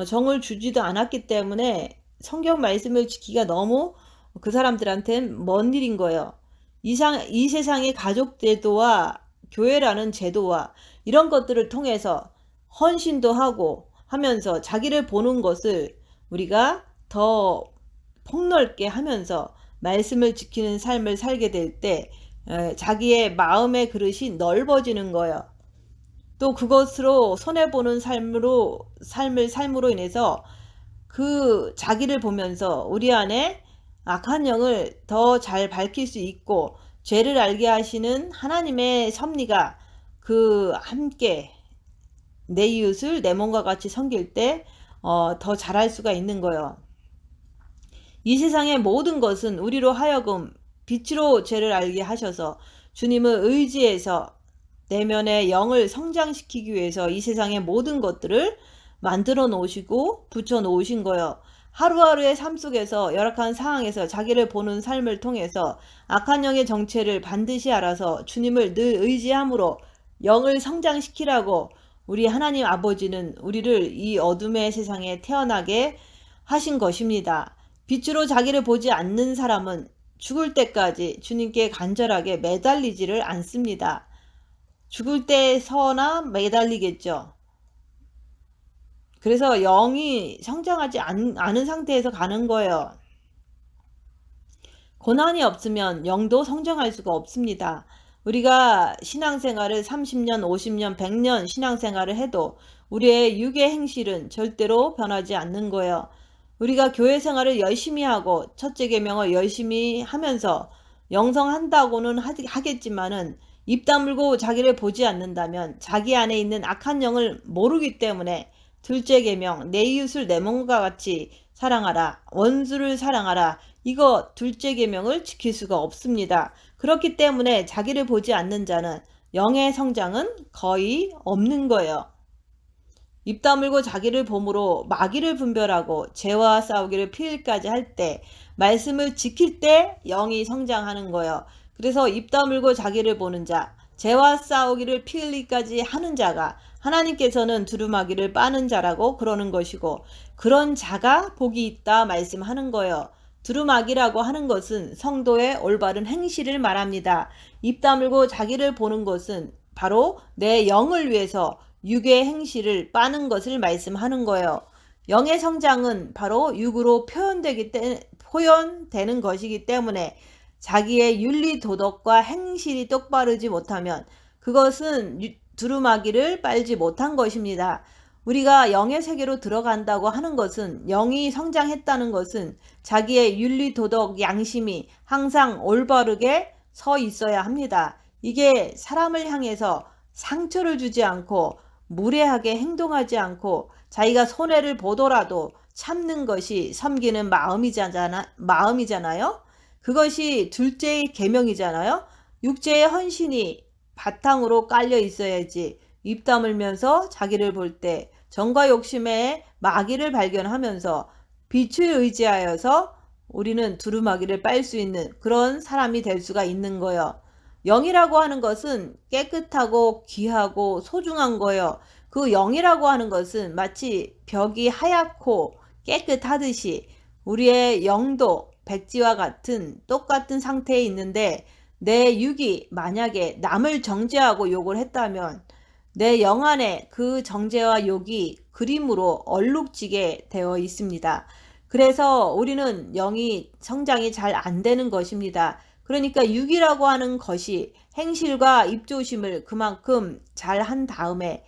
정을 주지도 않았기 때문에 성경 말씀을 지키기가 너무 그 사람들한테는 먼 일인 거예요. 이 세상의 가족 제도와 교회라는 제도와 이런 것들을 통해서 헌신도 하고 하면서 자기를 보는 것을 우리가 더 폭넓게 하면서 말씀을 지키는 삶을 살게 될 때 자기의 마음의 그릇이 넓어지는 거예요. 또 그것으로 손해보는 삶으로 인해서 그 자기를 보면서 우리 안에 악한 영을 더 잘 밝힐 수 있고 죄를 알게 하시는 하나님의 섭리가 그 함께 내 이웃을 내 몸과 같이 섬길 때 더 잘할 수가 있는 거예요. 이 세상의 모든 것은 우리로 하여금 빛으로 죄를 알게 하셔서 주님을 의지해서 내면의 영을 성장시키기 위해서 이 세상의 모든 것들을 만들어 놓으시고 붙여 놓으신 거예요. 하루하루의 삶 속에서 열악한 상황에서 자기를 보는 삶을 통해서 악한 영의 정체를 반드시 알아서 주님을 늘 의지함으로 영을 성장시키라고 우리 하나님 아버지는 우리를 이 어둠의 세상에 태어나게 하신 것입니다. 빛으로 자기를 보지 않는 사람은 죽을 때까지 주님께 간절하게 매달리지를 않습니다. 죽을 때서나 매달리겠죠. 그래서 영이 성장하지 않은 상태에서 가는 거예요. 고난이 없으면 영도 성장할 수가 없습니다. 우리가 신앙생활을 30년, 50년, 100년 신앙생활을 해도 우리의 육의 행실은 절대로 변하지 않는 거예요. 우리가 교회 생활을 열심히 하고 첫째 계명을 열심히 하면서 영성한다고는 하겠지만은 입 다물고 자기를 보지 않는다면 자기 안에 있는 악한 영을 모르기 때문에 둘째 계명 내 이웃을 내 몸과 같이 사랑하라 원수를 사랑하라 이거 둘째 계명을 지킬 수가 없습니다. 그렇기 때문에 자기를 보지 않는 자는 영의 성장은 거의 없는 거예요. 입 다물고 자기를 봄으로 마귀를 분별하고 죄와 싸우기를 피일까지 할 때 말씀을 지킬 때 영이 성장하는 거예요. 그래서 입 다물고 자기를 보는 자 죄와 싸우기를 피흘리까지 하는 자가 하나님께서는 두루마기를 빠는 자라고 그러는 것이고 그런 자가 복이 있다 말씀하는 거예요. 두루마기라고 하는 것은 성도의 올바른 행실을 말합니다. 입 다물고 자기를 보는 것은 바로 내 영을 위해서 육의 행실을 빠는 것을 말씀하는 거예요. 영의 성장은 바로 육으로 표현되는 것이기 때문에 자기의 윤리 도덕과 행실이 똑바르지 못하면 그것은 두루마기를 빨지 못한 것입니다. 우리가 영의 세계로 들어간다고 하는 것은 영이 성장했다는 것은 자기의 윤리 도덕 양심이 항상 올바르게 서 있어야 합니다. 이게 사람을 향해서 상처를 주지 않고 무례하게 행동하지 않고 자기가 손해를 보더라도 참는 것이 섬기는 마음이잖아요. 그것이 둘째의 계명이잖아요. 육체의 헌신이 바탕으로 깔려 있어야지 입 다물면서 자기를 볼 때 정과 욕심의 마귀를 발견하면서 빛을 의지하여서 우리는 두루마기를 빨 수 있는 그런 사람이 될 수가 있는 거예요. 영이라고 하는 것은 깨끗하고 귀하고 소중한 거예요. 그 영이라고 하는 것은 마치 벽이 하얗고 깨끗하듯이 우리의 영도 백지와 같은 똑같은 상태에 있는데 내 육이 만약에 남을 정죄하고 욕을 했다면 내 영 안에 그 정죄와 욕이 그림으로 얼룩지게 되어 있습니다. 그래서 우리는 영이 성장이 잘 안 되는 것입니다. 그러니까 육이라고 하는 것이 행실과 입조심을 그만큼 잘 한 다음에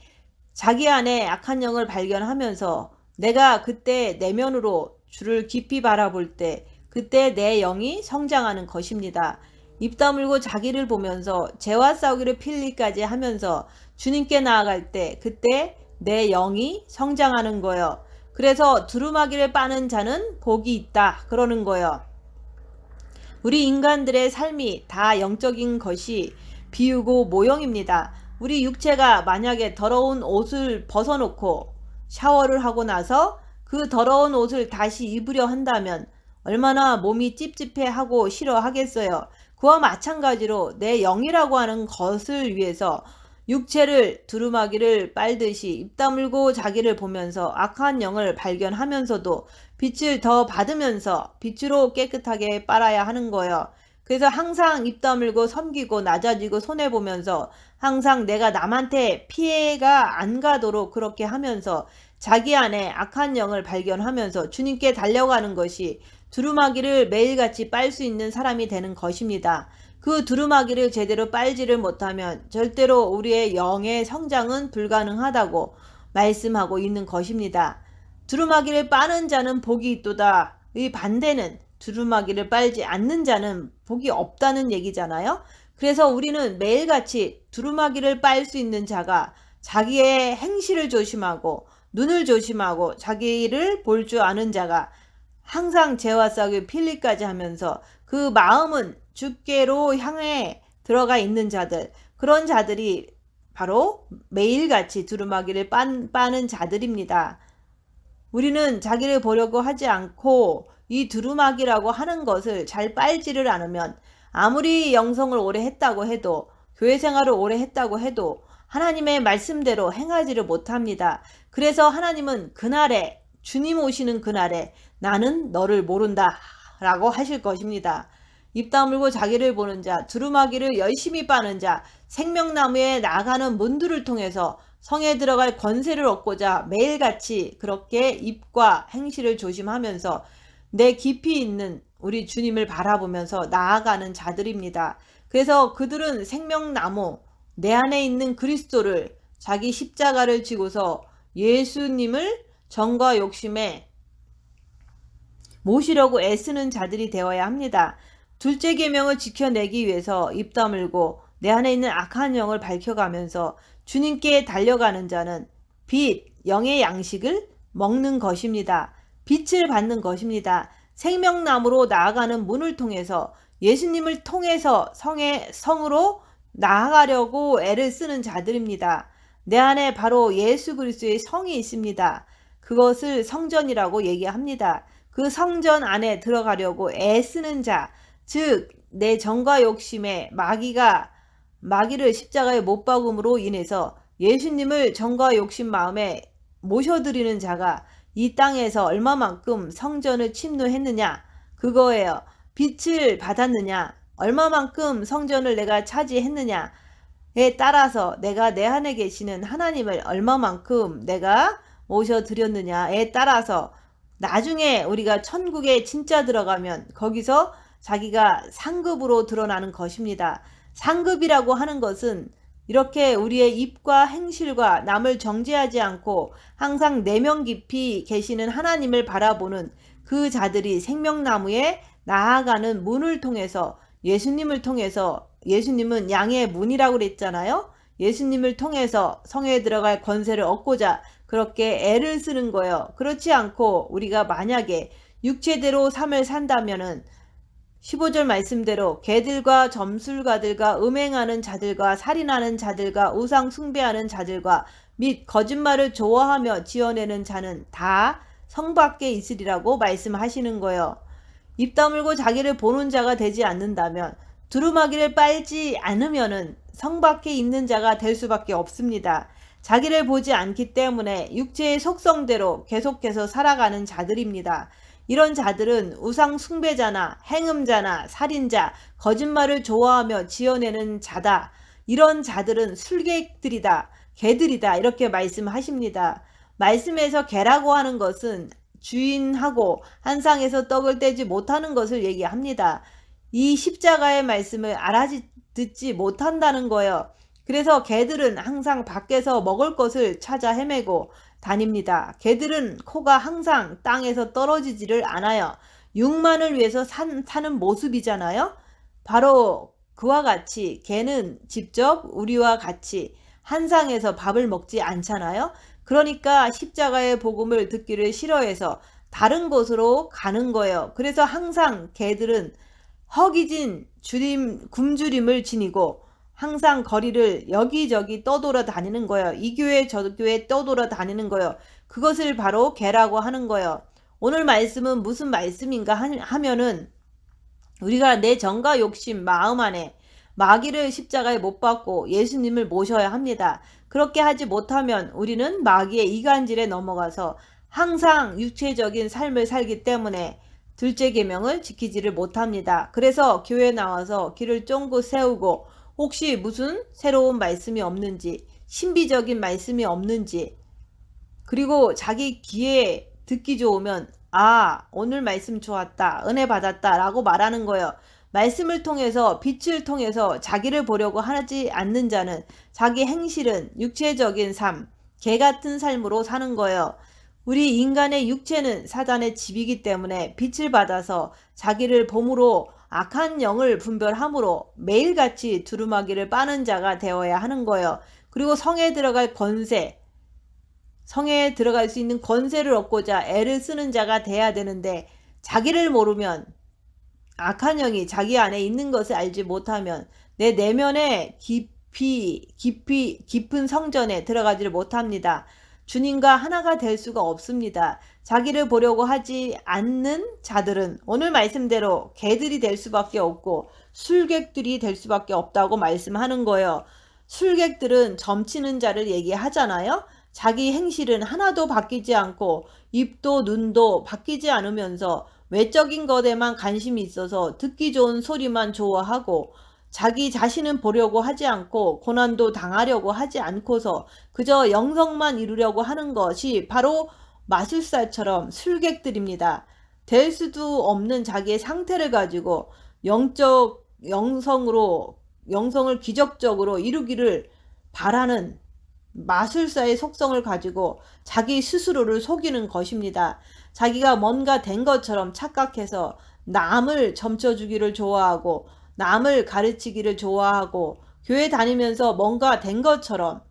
자기 안에 악한 영을 발견하면서 내가 그때 내면으로 주를 깊이 바라볼 때 그때 내 영이 성장하는 것입니다. 입 다물고 자기를 보면서 죄와 싸우기를 필리까지 하면서 주님께 나아갈 때 그때 내 영이 성장하는 거예요. 그래서 두루마기를 빠는 자는 복이 있다 그러는 거예요. 우리 인간들의 삶이 다 영적인 것이 비유고 모형입니다. 우리 육체가 만약에 더러운 옷을 벗어놓고 샤워를 하고 나서 그 더러운 옷을 다시 입으려 한다면 얼마나 몸이 찝찝해하고 싫어하겠어요. 그와 마찬가지로 내 영이라고 하는 것을 위해서 육체를 두루마기를 빨듯이 입 다물고 자기를 보면서 악한 영을 발견하면서도 빛을 더 받으면서 빛으로 깨끗하게 빨아야 하는 거예요. 그래서 항상 입 다물고 섬기고 낮아지고 손해보면서 항상 내가 남한테 피해가 안 가도록 그렇게 하면서 자기 안에 악한 영을 발견하면서 주님께 달려가는 것이 두루마기를 매일같이 빨 수 있는 사람이 되는 것입니다. 그 두루마기를 제대로 빨지를 못하면 절대로 우리의 영의 성장은 불가능하다고 말씀하고 있는 것입니다. 두루마기를 빠는 자는 복이 있도다. 이 반대는 두루마기를 빨지 않는 자는 복이 없다는 얘기잖아요. 그래서 우리는 매일같이 두루마기를 빨 수 있는 자가 자기의 행실을 조심하고 눈을 조심하고 자기를 볼 줄 아는 자가 항상 죄와 싹을 필리까지 하면서 그 마음은 주께로 향해 들어가 있는 자들, 그런 자들이 바로 매일같이 두루마기를 빠는 자들입니다. 우리는 자기를 보려고 하지 않고 이 두루마기라고 하는 것을 잘 빨지를 않으면 아무리 영성을 오래 했다고 해도 교회 생활을 오래 했다고 해도 하나님의 말씀대로 행하지를 못합니다. 그래서 하나님은 그날에 주님 오시는 그날에 나는 너를 모른다 라고 하실 것입니다. 입 다물고 자기를 보는 자, 두루마기를 열심히 빠는 자, 생명나무에 나가는 문들을 통해서 성에 들어갈 권세를 얻고자 매일같이 그렇게 입과 행실을 조심하면서 내 깊이 있는 우리 주님을 바라보면서 나아가는 자들입니다. 그래서 그들은 생명나무, 내 안에 있는 그리스도를 자기 십자가를 지고서 예수님을 정과 욕심에 모시려고 애쓰는 자들이 되어야 합니다. 둘째 계명을 지켜내기 위해서 입 다물고 내 안에 있는 악한 영을 밝혀가면서 주님께 달려가는 자는 빛, 영의 양식을 먹는 것입니다. 빛을 받는 것입니다. 생명나무로 나아가는 문을 통해서 예수님을 통해서 성으로 나아가려고 애를 쓰는 자들입니다. 내 안에 바로 예수 그리스도의 성이 있습니다. 그것을 성전이라고 얘기합니다. 그 성전 안에 들어가려고 애쓰는 자, 즉 내 정과 욕심에 마귀를 십자가에 못 박음으로 인해서 예수님을 정과 욕심 마음에 모셔드리는 자가 이 땅에서 얼마만큼 성전을 침노했느냐, 그거예요. 빛을 받았느냐, 얼마만큼 성전을 내가 차지했느냐에 따라서 내가 내 안에 계시는 하나님을 얼마만큼 내가 모셔드렸느냐에 따라서 나중에 우리가 천국에 진짜 들어가면 거기서 자기가 상급으로 드러나는 것입니다. 상급이라고 하는 것은 이렇게 우리의 입과 행실과 남을 정죄하지 않고 항상 내면 깊이 계시는 하나님을 바라보는 그 자들이 생명나무에 나아가는 문을 통해서 예수님을 통해서, 예수님은 양의 문이라고 그랬잖아요. 예수님을 통해서 성에 들어갈 권세를 얻고자 그렇게 애를 쓰는 거예요. 그렇지 않고 우리가 만약에 육체대로 삶을 산다면은 15절 말씀대로 개들과 점술가들과 음행하는 자들과 살인하는 자들과 우상 숭배하는 자들과 및 거짓말을 좋아하며 지어내는 자는 다 성 밖에 있으리라고 말씀하시는 거예요. 입 다물고 자기를 보는 자가 되지 않는다면, 두루마기를 빨지 않으면은 성 밖에 있는 자가 될 수밖에 없습니다. 자기를 보지 않기 때문에 육체의 속성대로 계속해서 살아가는 자들입니다. 이런 자들은 우상 숭배자나 행음자나 살인자, 거짓말을 좋아하며 지어내는 자다. 이런 자들은 술객들이다, 개들이다, 이렇게 말씀하십니다. 말씀에서 개라고 하는 것은 주인하고 한 상에서 떡을 떼지 못하는 것을 얘기합니다. 이 십자가의 말씀을 알아듣지 못한다는 거예요. 그래서 개들은 항상 밖에서 먹을 것을 찾아 헤매고 다닙니다. 개들은 코가 항상 땅에서 떨어지지를 않아요. 육만을 위해서 사는 모습이잖아요. 바로 그와 같이 개는 직접 우리와 같이 한상에서 밥을 먹지 않잖아요. 그러니까 십자가의 복음을 듣기를 싫어해서 다른 곳으로 가는 거예요. 그래서 항상 개들은 허기진 굶주림을 지니고 항상 거리를 여기저기 떠돌아다니는 거예요. 이 교회 저 교회 떠돌아다니는 거예요. 그것을 바로 개라고 하는 거예요. 오늘 말씀은 무슨 말씀인가 하면은 우리가 내 정과 욕심 마음 안에 마귀를 십자가에 못 박고 예수님을 모셔야 합니다. 그렇게 하지 못하면 우리는 마귀의 이간질에 넘어가서 항상 육체적인 삶을 살기 때문에 둘째 계명을 지키지를 못합니다. 그래서 교회에 나와서 길을 쫑긋 세우고 혹시 무슨 새로운 말씀이 없는지, 신비적인 말씀이 없는지, 그리고 자기 귀에 듣기 좋으면 오늘 말씀 좋았다, 은혜 받았다 라고 말하는 거예요. 말씀을 통해서, 빛을 통해서 자기를 보려고 하지 않는 자는 자기 행실은 육체적인 삶, 개 같은 삶으로 사는 거예요. 우리 인간의 육체는 사단의 집이기 때문에 빛을 받아서 자기를 봄으로 악한 영을 분별함으로 매일같이 두루마기를 빠는 자가 되어야 하는 거예요. 그리고 성에 들어갈 수 있는 권세를 얻고자 애를 쓰는 자가 돼야 되는데 자기를 모르면 악한 영이 자기 안에 있는 것을 알지 못하면 내 내면의 깊은 성전에 들어가지를 못합니다. 주님과 하나가 될 수가 없습니다. 자기를 보려고 하지 않는 자들은 오늘 말씀대로 개들이 될 수밖에 없고 술객들이 될 수밖에 없다고 말씀하는 거예요. 술객들은 점치는 자를 얘기하잖아요. 자기 행실은 하나도 바뀌지 않고 입도 눈도 바뀌지 않으면서 외적인 것에만 관심이 있어서 듣기 좋은 소리만 좋아하고 자기 자신은 보려고 하지 않고 고난도 당하려고 하지 않고서 그저 영성만 이루려고 하는 것이 바로 마술사처럼 술객들입니다. 될 수도 없는 자기의 상태를 가지고 영성을 기적적으로 이루기를 바라는 마술사의 속성을 가지고 자기 스스로를 속이는 것입니다. 자기가 뭔가 된 것처럼 착각해서 남을 점쳐주기를 좋아하고 남을 가르치기를 좋아하고 교회 다니면서 뭔가 된 것처럼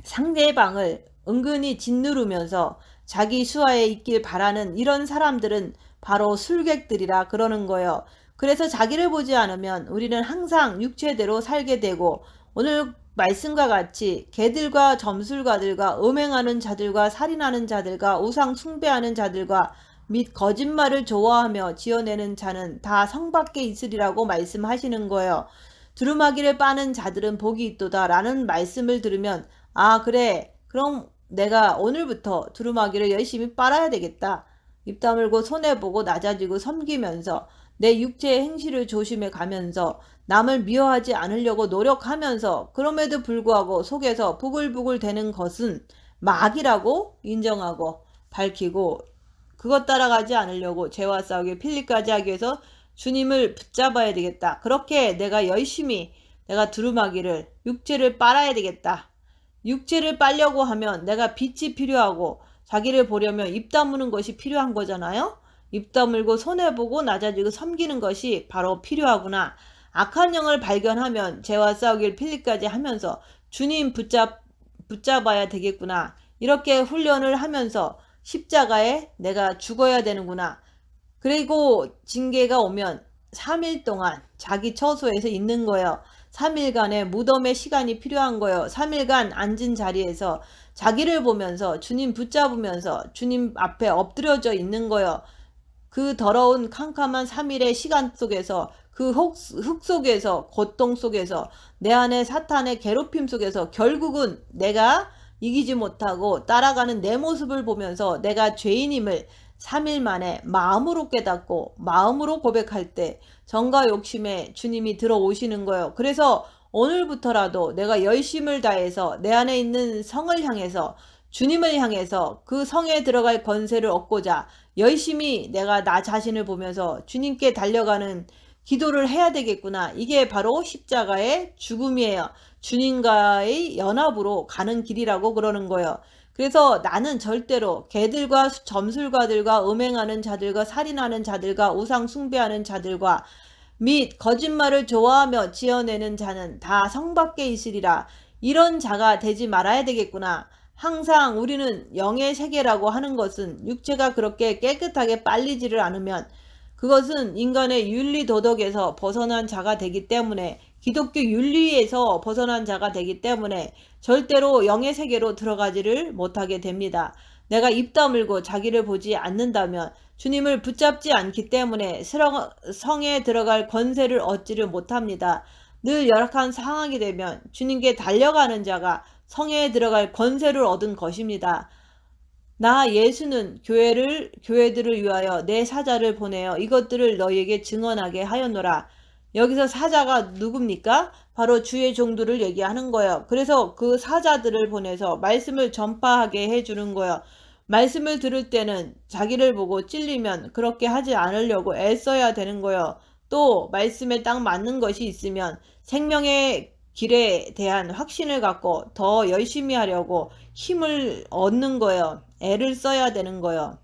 상대방을 은근히 짓누르면서 자기 수하에 있길 바라는 이런 사람들은 바로 술객들이라 그러는 거예요. 그래서 자기를 보지 않으면 우리는 항상 육체대로 살게 되고 오늘 말씀과 같이 개들과 점술가들과 음행하는 자들과 살인하는 자들과 우상 숭배하는 자들과 및 거짓말을 좋아하며 지어내는 자는 다 성 밖에 있으리라고 말씀하시는 거예요. 두루마기를 빠는 자들은 복이 있도다 라는 말씀을 들으면 그래, 그럼 내가 오늘부터 두루마기를 열심히 빨아야 되겠다. 입 다물고 손해보고 낮아지고 섬기면서 내 육체의 행실을 조심해 가면서 남을 미워하지 않으려고 노력하면서 그럼에도 불구하고 속에서 부글부글 되는 것은 마귀라고 인정하고 밝히고 그것 따라가지 않으려고 죄와 싸우기 필리까지 하기 위해서 주님을 붙잡아야 되겠다. 그렇게 내가 열심히 내가 두루마기를 육체를 빨아야 되겠다. 육체를 빨려고 하면 내가 빛이 필요하고 자기를 보려면 입 다무는 것이 필요한 거잖아요. 입 다물고 손해보고 낮아지고 섬기는 것이 바로 필요하구나. 악한 영을 발견하면 죄와 싸우길 필리까지 하면서 주님 붙잡아야 되겠구나. 이렇게 훈련을 하면서 십자가에 내가 죽어야 되는구나. 그리고 징계가 오면 3일 동안 자기 처소에서 있는 거예요. 3일간의 무덤의 시간이 필요한 거예요. 3일간 앉은 자리에서 자기를 보면서 주님 붙잡으면서 주님 앞에 엎드려져 있는 거예요. 그 더러운 캄캄한 3일의 시간 속에서 그 흙 속에서 고통 속에서 내 안에 사탄의 괴롭힘 속에서 결국은 내가 이기지 못하고 따라가는 내 모습을 보면서 내가 죄인임을 3일 만에 마음으로 깨닫고 마음으로 고백할 때 정과 욕심에 주님이 들어오시는 거예요. 그래서 오늘부터라도 내가 열심을 다해서 내 안에 있는 성을 향해서 주님을 향해서 그 성에 들어갈 권세를 얻고자 열심히 내가 나 자신을 보면서 주님께 달려가는 기도를 해야 되겠구나. 이게 바로 십자가의 죽음이에요. 주님과의 연합으로 가는 길이라고 그러는 거예요. 그래서 나는 절대로 개들과 점술가들과 음행하는 자들과 살인하는 자들과 우상 숭배하는 자들과 및 거짓말을 좋아하며 지어내는 자는 다 성 밖에 있으리라. 이런 자가 되지 말아야 되겠구나. 항상 우리는 영의 세계라고 하는 것은 육체가 그렇게 깨끗하게 빨리지를 않으면 그것은 인간의 윤리 도덕에서 벗어난 자가 되기 때문에 기독교 윤리에서 벗어난 자가 되기 때문에 절대로 영의 세계로 들어가지를 못하게 됩니다. 내가 입 다물고 자기를 보지 않는다면 주님을 붙잡지 않기 때문에 성에 들어갈 권세를 얻지를 못합니다. 늘 열악한 상황이 되면 주님께 달려가는 자가 성에 들어갈 권세를 얻은 것입니다. 나 예수는 교회들을 위하여 내 사자를 보내어 이것들을 너희에게 증언하게 하였노라. 여기서 사자가 누굽니까? 바로 주의 종들을 얘기하는 거예요. 그래서 그 사자들을 보내서 말씀을 전파하게 해주는 거예요. 말씀을 들을 때는 자기를 보고 찔리면 그렇게 하지 않으려고 애써야 되는 거예요. 또 말씀에 딱 맞는 것이 있으면 생명의 길에 대한 확신을 갖고 더 열심히 하려고 힘을 얻는 거예요. 애를 써야 되는 거예요.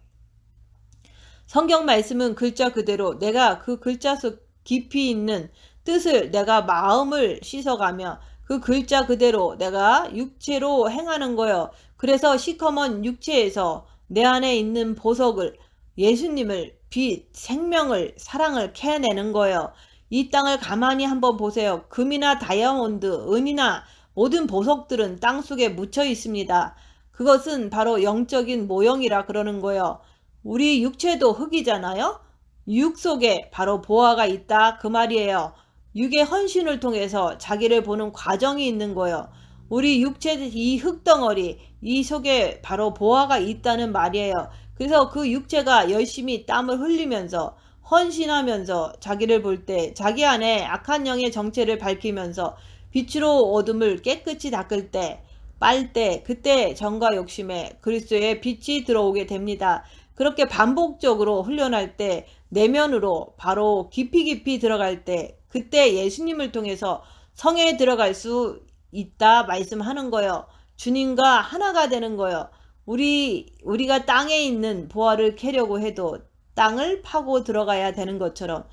성경 말씀은 글자 그대로 내가 그 글자 속 깊이 있는 뜻을 내가 마음을 씻어가며 그 글자 그대로 내가 육체로 행하는 거예요. 그래서 시커먼 육체에서 내 안에 있는 보석을 예수님을 빛, 생명을, 사랑을 캐내는 거예요. 이 땅을 가만히 한번 보세요. 금이나 다이아몬드, 은이나 모든 보석들은 땅 속에 묻혀 있습니다. 그것은 바로 영적인 모형이라 그러는 거예요. 우리 육체도 흙이잖아요. 육 속에 바로 보화가 있다 그 말이에요. 육의 헌신을 통해서 자기를 보는 과정이 있는 거예요. 우리 육체 이 흙덩어리 이 속에 바로 보화가 있다는 말이에요. 그래서 그 육체가 열심히 땀을 흘리면서 헌신하면서 자기를 볼 때 자기 안에 악한 영의 정체를 밝히면서 빛으로 어둠을 깨끗이 닦을 때 빨 때 그때 정과 욕심에 그리스도의 빛이 들어오게 됩니다. 그렇게 반복적으로 훈련할 때 내면으로 바로 깊이 들어갈 때 그때 예수님을 통해서 성에 들어갈 수 있다 말씀하는 거예요. 주님과 하나가 되는 거예요. 우리가 땅에 있는 보화를 캐려고 해도 땅을 파고 들어가야 되는 것처럼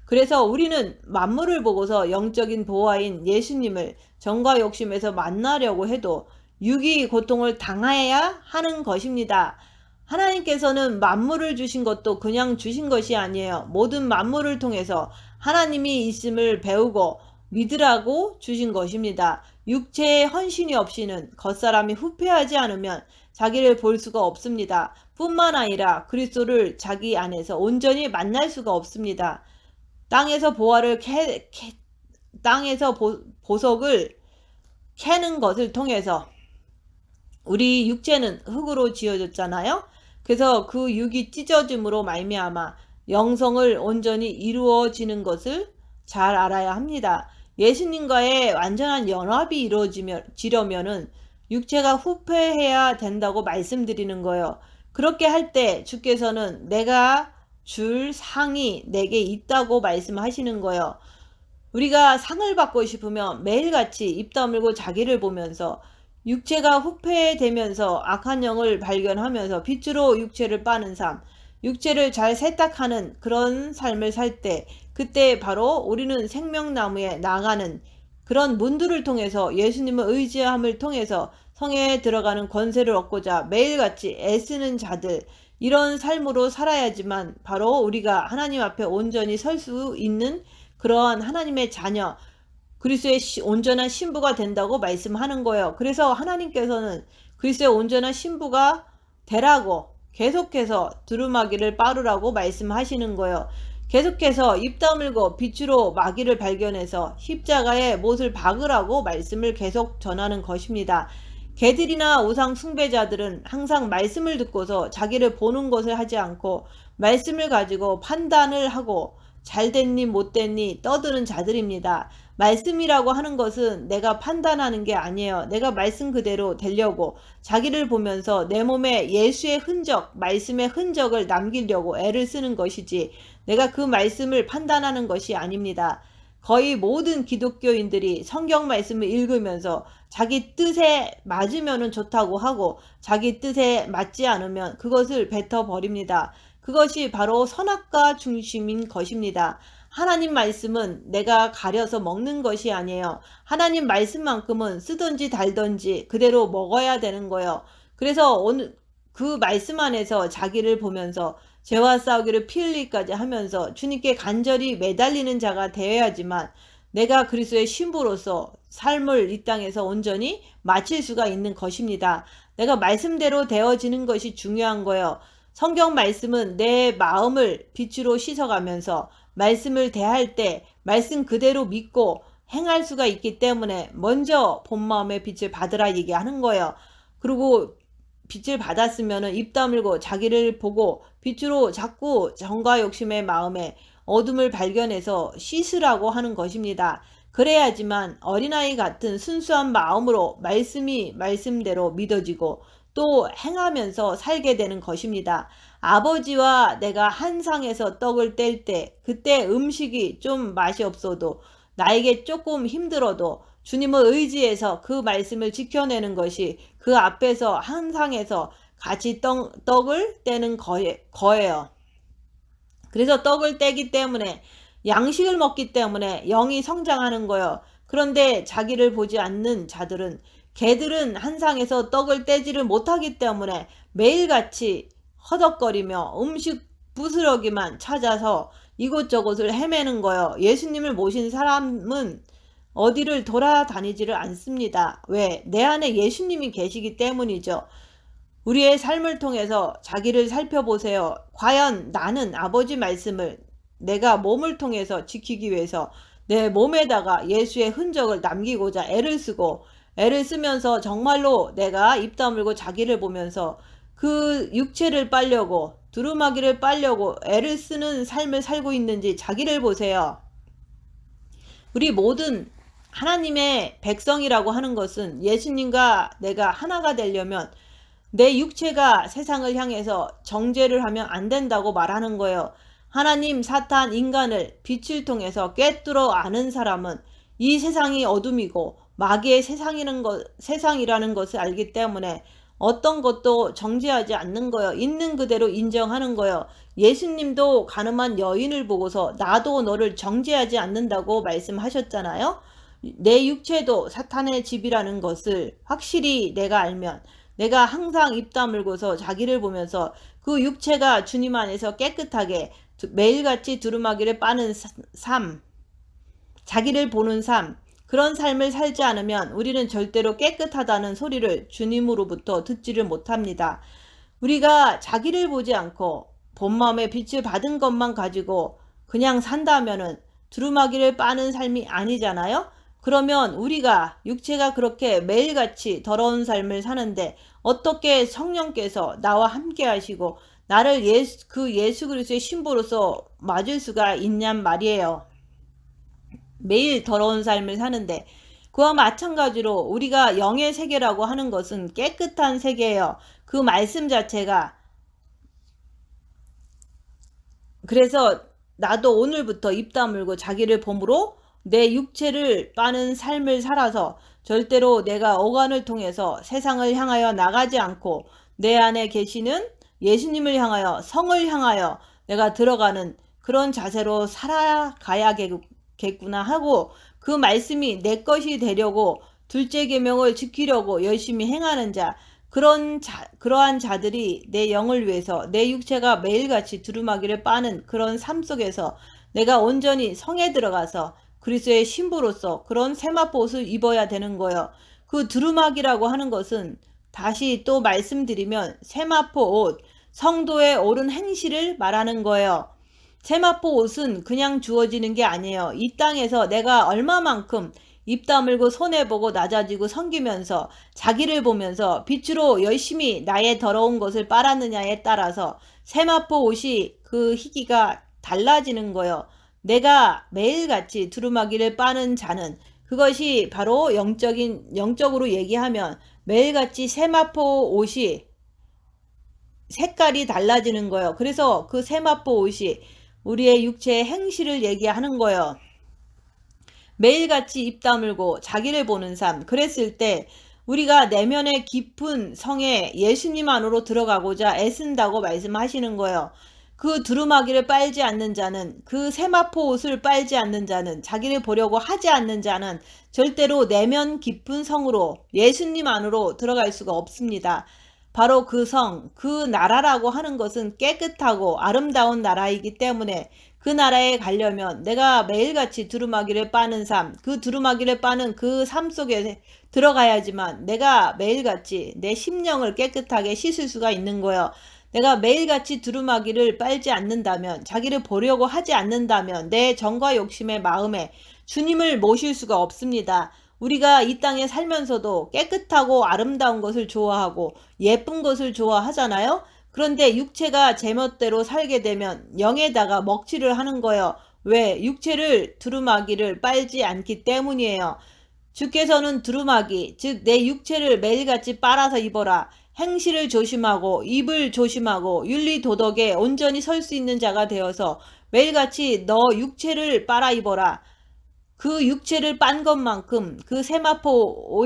그래서 우리는 만물을 보고서 영적인 보화인 예수님을 정과 욕심에서 만나려고 해도 육이 고통을 당해야 하는 것입니다. 하나님께서는 만물을 주신 것도 그냥 주신 것이 아니에요. 모든 만물을 통해서 하나님이 있음을 배우고 믿으라고 주신 것입니다. 육체의 헌신이 없이는 겉사람이 후패하지 않으면 자기를 볼 수가 없습니다. 뿐만 아니라 그리스도를 자기 안에서 온전히 만날 수가 없습니다. 땅에서 보화를 땅에서 보석을 캐는 것을 통해서 우리 육체는 흙으로 지어졌잖아요. 그래서 그 육이 찢어짐으로 말미암아 영성을 온전히 이루어지는 것을 잘 알아야 합니다. 예수님과의 완전한 연합이 이루어지려면은 육체가 후패해야 된다고 말씀드리는 거예요. 그렇게 할 때 주께서는 내가 줄 상이 내게 있다고 말씀하시는 거예요. 우리가 상을 받고 싶으면 매일같이 입 다물고 자기를 보면서 육체가 후패되면서 악한 영을 발견하면서 빛으로 육체를 빠는 삶, 육체를 잘 세탁하는 그런 삶을 살 때 그때 바로 우리는 생명나무에 나가는 그런 문들을 통해서 예수님을 의지함을 통해서 성에 들어가는 권세를 얻고자 매일같이 애쓰는 자들 이런 삶으로 살아야지만 바로 우리가 하나님 앞에 온전히 설 수 있는 그러한 하나님의 자녀 그리스도의 온전한 신부가 된다고 말씀하는 거예요. 그래서 하나님께서는 그리스도의 온전한 신부가 되라고 계속해서 두루마기를 빠르라고 말씀하시는 거예요. 계속해서 입 다물고 빛으로 마귀를 발견해서 십자가에 못을 박으라고 말씀을 계속 전하는 것입니다. 개들이나 우상 숭배자들은 항상 말씀을 듣고서 자기를 보는 것을 하지 않고 말씀을 가지고 판단을 하고 잘됐니 못됐니 떠드는 자들입니다. 말씀이라고 하는 것은 내가 판단하는 게 아니에요. 내가 말씀 그대로 되려고 자기를 보면서 내 몸에 예수의 흔적, 말씀의 흔적을 남기려고 애를 쓰는 것이지 내가 그 말씀을 판단하는 것이 아닙니다. 거의 모든 기독교인들이 성경 말씀을 읽으면서 자기 뜻에 맞으면 좋다고 하고 자기 뜻에 맞지 않으면 그것을 뱉어버립니다. 그것이 바로 선악과 중심인 것입니다. 하나님 말씀은 내가 가려서 먹는 것이 아니에요. 하나님 말씀만큼은 쓰든지 달든지 그대로 먹어야 되는 거예요. 그래서 오늘 그 말씀 안에서 자기를 보면서 죄와 싸우기를 피 흘리기까지 하면서 주님께 간절히 매달리는 자가 되어야지만 내가 그리스도의 신부로서 삶을 이 땅에서 온전히 마칠 수가 있는 것입니다. 내가 말씀대로 되어지는 것이 중요한 거예요. 성경 말씀은 내 마음을 빛으로 씻어가면서 말씀을 대할 때 말씀 그대로 믿고 행할 수가 있기 때문에 먼저 본 마음의 빛을 받으라 얘기하는 거예요. 그리고 빛을 받았으면 입 다물고 자기를 보고 빛으로 자꾸 정과 욕심의 마음에 어둠을 발견해서 씻으라고 하는 것입니다. 그래야지만 어린아이 같은 순수한 마음으로 말씀이 말씀대로 믿어지고 또 행하면서 살게 되는 것입니다. 아버지와 내가 한 상에서 떡을 뗄 때 그때 음식이 좀 맛이 없어도 나에게 조금 힘들어도 주님을 의지해서 그 말씀을 지켜내는 것이 그 앞에서 한 상에서 같이 떡을 떼는 거예요. 그래서 떡을 떼기 때문에 양식을 먹기 때문에 영이 성장하는 거예요. 그런데 자기를 보지 않는 자들은 개들은 한 상에서 떡을 떼지를 못하기 때문에 매일같이 허덕거리며 음식 부스러기만 찾아서 이곳저곳을 헤매는 거예요. 예수님을 모신 사람은 어디를 돌아다니지를 않습니다. 왜? 내 안에 예수님이 계시기 때문이죠. 우리의 삶을 통해서 자기를 살펴보세요. 과연 나는 아버지 말씀을 내가 몸을 통해서 지키기 위해서 내 몸에다가 예수의 흔적을 남기고자 애를 쓰면서 정말로 내가 입 다물고 자기를 보면서 그 육체를 빨려고 두루마기를 빨려고 애를 쓰는 삶을 살고 있는지 자기를 보세요. 우리 모든 하나님의 백성이라고 하는 것은 예수님과 내가 하나가 되려면 내 육체가 세상을 향해서 정죄를 하면 안 된다고 말하는 거예요. 하나님, 사탄, 인간을 빛을 통해서 꿰뚫어 아는 사람은 이 세상이 어둠이고 마귀의 세상이라는 것을 알기 때문에 어떤 것도 정죄하지 않는 거예요. 있는 그대로 인정하는 거예요. 예수님도 가늠한 여인을 보고서 나도 너를 정죄하지 않는다고 말씀하셨잖아요. 내 육체도 사탄의 집이라는 것을 확실히 내가 알면 내가 항상 입 다물고서 자기를 보면서 그 육체가 주님 안에서 깨끗하게 매일같이 두루마기를 빠는 삶, 자기를 보는 삶, 그런 삶을 살지 않으면 우리는 절대로 깨끗하다는 소리를 주님으로부터 듣지를 못합니다. 우리가 자기를 보지 않고 본 마음의 빛을 받은 것만 가지고 그냥 산다면은 두루마기를 빠는 삶이 아니잖아요. 그러면 우리가 육체가 그렇게 매일같이 더러운 삶을 사는데 어떻게 성령께서 나와 함께 하시고 나를 예수 그리스도의 신부로서 맞을 수가 있냔 말이에요. 매일 더러운 삶을 사는데 그와 마찬가지로 우리가 영의 세계라고 하는 것은 깨끗한 세계예요. 그 말씀 자체가. 그래서 나도 오늘부터 입 다물고 자기를 봄으로 내 육체를 빠는 삶을 살아서 절대로 내가 오간을 통해서 세상을 향하여 나가지 않고 내 안에 계시는 예수님을 향하여 성을 향하여 내가 들어가는 그런 자세로 살아가야겠구나 하고 그 말씀이 내 것이 되려고 둘째 계명을 지키려고 열심히 행하는 자, 그러한 자들이 내 영을 위해서 내 육체가 매일같이 두루마기를 빠는 그런 삶 속에서 내가 온전히 성에 들어가서 그리스도의 신부로서 그런 세마포 옷을 입어야 되는 거예요. 그 두루마기라고 하는 것은 다시 또 말씀드리면 세마포 옷, 성도의 옳은 행실을 말하는 거예요. 세마포 옷은 그냥 주어지는 게 아니에요. 이 땅에서 내가 얼마만큼 입 다물고 손해보고 낮아지고 섬기면서 자기를 보면서 빛으로 열심히 나의 더러운 것을 빨았느냐에 따라서 세마포 옷이 그 희기가 달라지는 거예요. 내가 매일같이 두루마기를 빠는 자는 그것이 바로 영적으로 얘기하면 매일같이 세마포 옷이 색깔이 달라지는 거예요. 그래서 그 세마포 옷이 우리의 육체의 행실을 얘기하는 거예요. 매일같이 입 다물고 자기를 보는 삶. 그랬을 때 우리가 내면의 깊은 성에 예수님 안으로 들어가고자 애쓴다고 말씀하시는 거예요. 그 두루마기를 빨지 않는 자는, 그 세마포 옷을 빨지 않는 자는, 자기를 보려고 하지 않는 자는 절대로 내면 깊은 성으로, 예수님 안으로 들어갈 수가 없습니다. 바로 그 성, 그 나라라고 하는 것은 깨끗하고 아름다운 나라이기 때문에 그 나라에 가려면 내가 매일같이 두루마기를 빠는 삶, 그 두루마기를 빠는 그 삶 속에 들어가야지만 내가 매일같이 내 심령을 깨끗하게 씻을 수가 있는 거예요. 내가 매일같이 두루마기를 빨지 않는다면, 자기를 보려고 하지 않는다면 내 정과 욕심의 마음에 주님을 모실 수가 없습니다. 우리가 이 땅에 살면서도 깨끗하고 아름다운 것을 좋아하고 예쁜 것을 좋아하잖아요. 그런데 육체가 제멋대로 살게 되면 영에다가 먹칠을 하는 거예요. 왜? 육체를 두루마기를 빨지 않기 때문이에요. 주께서는 두루마기, 즉 내 육체를 매일같이 빨아서 입어라. 행실을 조심하고 입을 조심하고 윤리 도덕에 온전히 설 수 있는 자가 되어서 매일같이 너 육체를 빨아 입어라. 그 육체를 빤 것만큼 그 세마포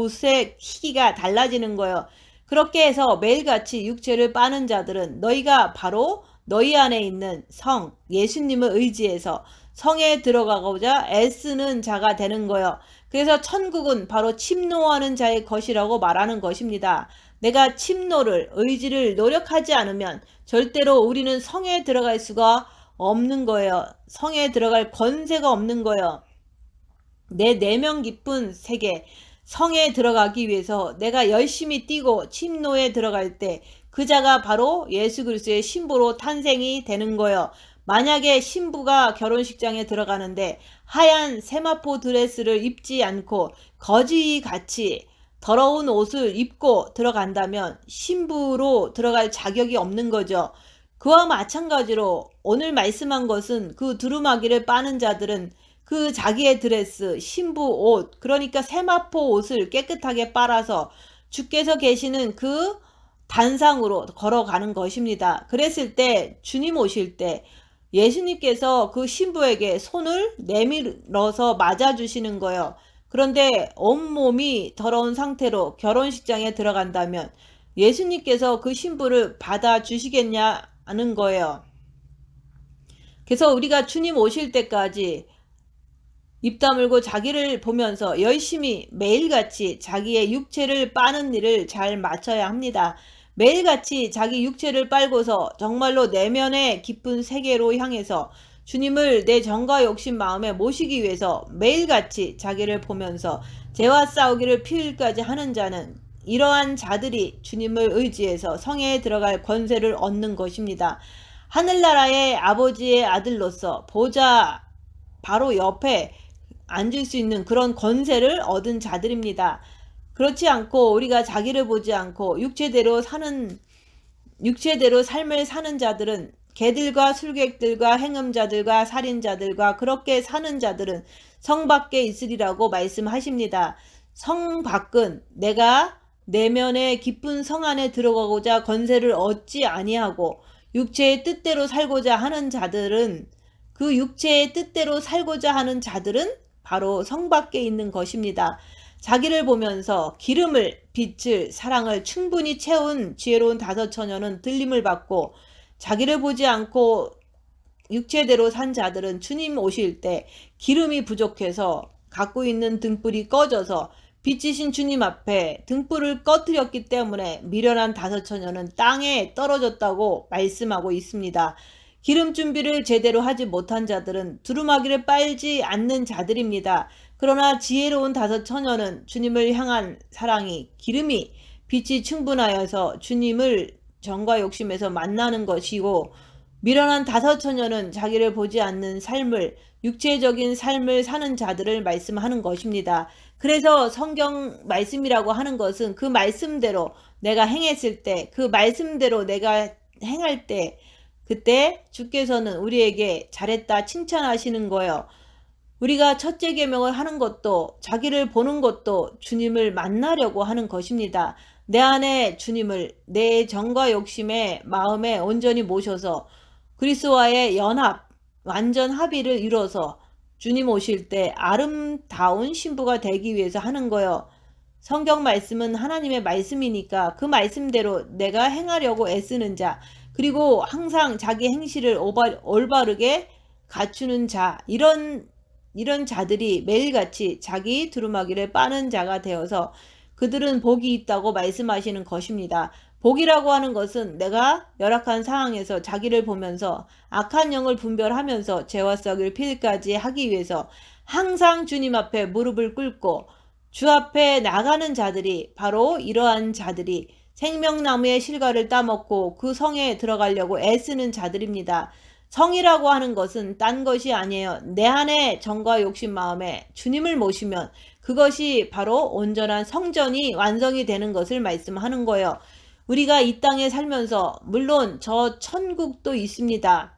옷의 희기가 달라지는 거예요. 그렇게 해서 매일같이 육체를 빠는 자들은 너희가 바로 너희 안에 있는 성, 예수님을 의지해서 성에 들어가고자 애쓰는 자가 되는 거예요. 그래서 천국은 바로 침노하는 자의 것이라고 말하는 것입니다. 내가 침노를, 의지를 노력하지 않으면 절대로 우리는 성에 들어갈 수가 없는 거예요. 성에 들어갈 권세가 없는 거예요. 내 내면 깊은 세계, 성에 들어가기 위해서 내가 열심히 뛰고 침노에 들어갈 때 그 자가 바로 예수 그리스도의 신부로 탄생이 되는 거예요. 만약에 신부가 결혼식장에 들어가는데 하얀 세마포 드레스를 입지 않고 거지같이 더러운 옷을 입고 들어간다면 신부로 들어갈 자격이 없는 거죠. 그와 마찬가지로 오늘 말씀한 것은 그 두루마기를 빠는 자들은 그 자기의 드레스, 신부 옷, 그러니까 세마포 옷을 깨끗하게 빨아서 주께서 계시는 그 단상으로 걸어가는 것입니다. 그랬을 때 주님 오실 때 예수님께서 그 신부에게 손을 내밀어서 맞아주시는 거예요. 그런데 온몸이 더러운 상태로 결혼식장에 들어간다면 예수님께서 그 신부를 받아주시겠냐는 거예요. 그래서 우리가 주님 오실 때까지 입 다물고 자기를 보면서 열심히 매일같이 자기의 육체를 빠는 일을 잘 마쳐야 합니다. 매일같이 자기 육체를 빨고서 정말로 내면의 깊은 세계로 향해서 주님을 내 정과 욕심 마음에 모시기 위해서 매일같이 자기를 보면서 죄와 싸우기를 피일까지 하는 자는 이러한 자들이 주님을 의지해서 성에 들어갈 권세를 얻는 것입니다. 하늘나라의 아버지의 아들로서 보좌 바로 옆에 앉을 수 있는 그런 권세를 얻은 자들입니다. 그렇지 않고 우리가 자기를 보지 않고 육체대로 삶을 사는 자들은 개들과 술객들과 행음자들과 살인자들과 그렇게 사는 자들은 성 밖에 있으리라고 말씀하십니다. 성 밖은 내가 내면의 깊은 성 안에 들어가고자 권세를 얻지 아니하고 육체의 뜻대로 살고자 하는 자들은 그 육체의 뜻대로 살고자 하는 자들은 바로 성 밖에 있는 것입니다. 자기를 보면서 기름을, 빛을, 사랑을 충분히 채운 지혜로운 다섯 처녀는 들림을 받고 자기를 보지 않고 육체대로 산 자들은 주님 오실 때 기름이 부족해서 갖고 있는 등불이 꺼져서 빛이신 주님 앞에 등불을 꺼뜨렸기 때문에 미련한 다섯 처녀는 땅에 떨어졌다고 말씀하고 있습니다. 기름 준비를 제대로 하지 못한 자들은 두루마기를 빨지 않는 자들입니다. 그러나 지혜로운 다섯 처녀는 주님을 향한 사랑이 기름이 빛이 충분하여서 주님을 정과 욕심에서 만나는 것이고 미련한 다섯 처녀는 자기를 보지 않는 삶을 육체적인 삶을 사는 자들을 말씀하는 것입니다. 그래서 성경 말씀이라고 하는 것은 그 말씀대로 내가 행했을 때 그 말씀대로 내가 행할 때 그때 주께서는 우리에게 잘했다 칭찬하시는 거예요. 우리가 첫째 계명을 하는 것도 자기를 보는 것도 주님을 만나려고 하는 것입니다. 내 안에 주님을 내 정과 욕심의 마음에 온전히 모셔서 그리스도와의 연합, 완전 합의를 이뤄서 주님 오실 때 아름다운 신부가 되기 위해서 하는 거예요. 성경 말씀은 하나님의 말씀이니까 그 말씀대로 내가 행하려고 애쓰는 자, 그리고 항상 자기 행실을 올바르게 갖추는 자, 이런 자들이 매일같이 자기 두루마기를 빠는 자가 되어서 그들은 복이 있다고 말씀하시는 것입니다. 복이라고 하는 것은 내가 열악한 상황에서 자기를 보면서 악한 영을 분별하면서 죄와 썩을 필까지 하기 위해서 항상 주님 앞에 무릎을 꿇고 주 앞에 나가는 자들이, 바로 이러한 자들이 생명나무의 실과를 따먹고 그 성에 들어가려고 애쓰는 자들입니다. 성이라고 하는 것은 딴 것이 아니에요. 내 안에 정과 욕심 마음에 주님을 모시면 그것이 바로 온전한 성전이 완성이 되는 것을 말씀하는 거예요. 우리가 이 땅에 살면서 물론 저 천국도 있습니다.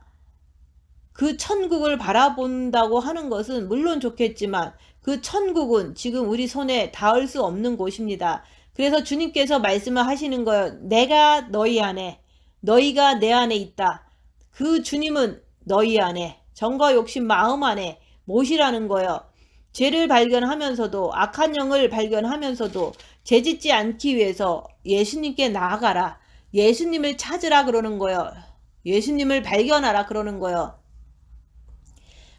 그 천국을 바라본다고 하는 것은 물론 좋겠지만 그 천국은 지금 우리 손에 닿을 수 없는 곳입니다. 그래서 주님께서 말씀을 하시는 거예요. 내가 너희 안에, 너희가 내 안에 있다. 그 주님은 너희 안에, 정과 욕심 마음 안에 모시라는 거예요. 죄를 발견하면서도, 악한 영을 발견하면서도 죄짓지 않기 위해서 예수님께 나아가라. 예수님을 찾으라 그러는 거예요. 예수님을 발견하라 그러는 거예요.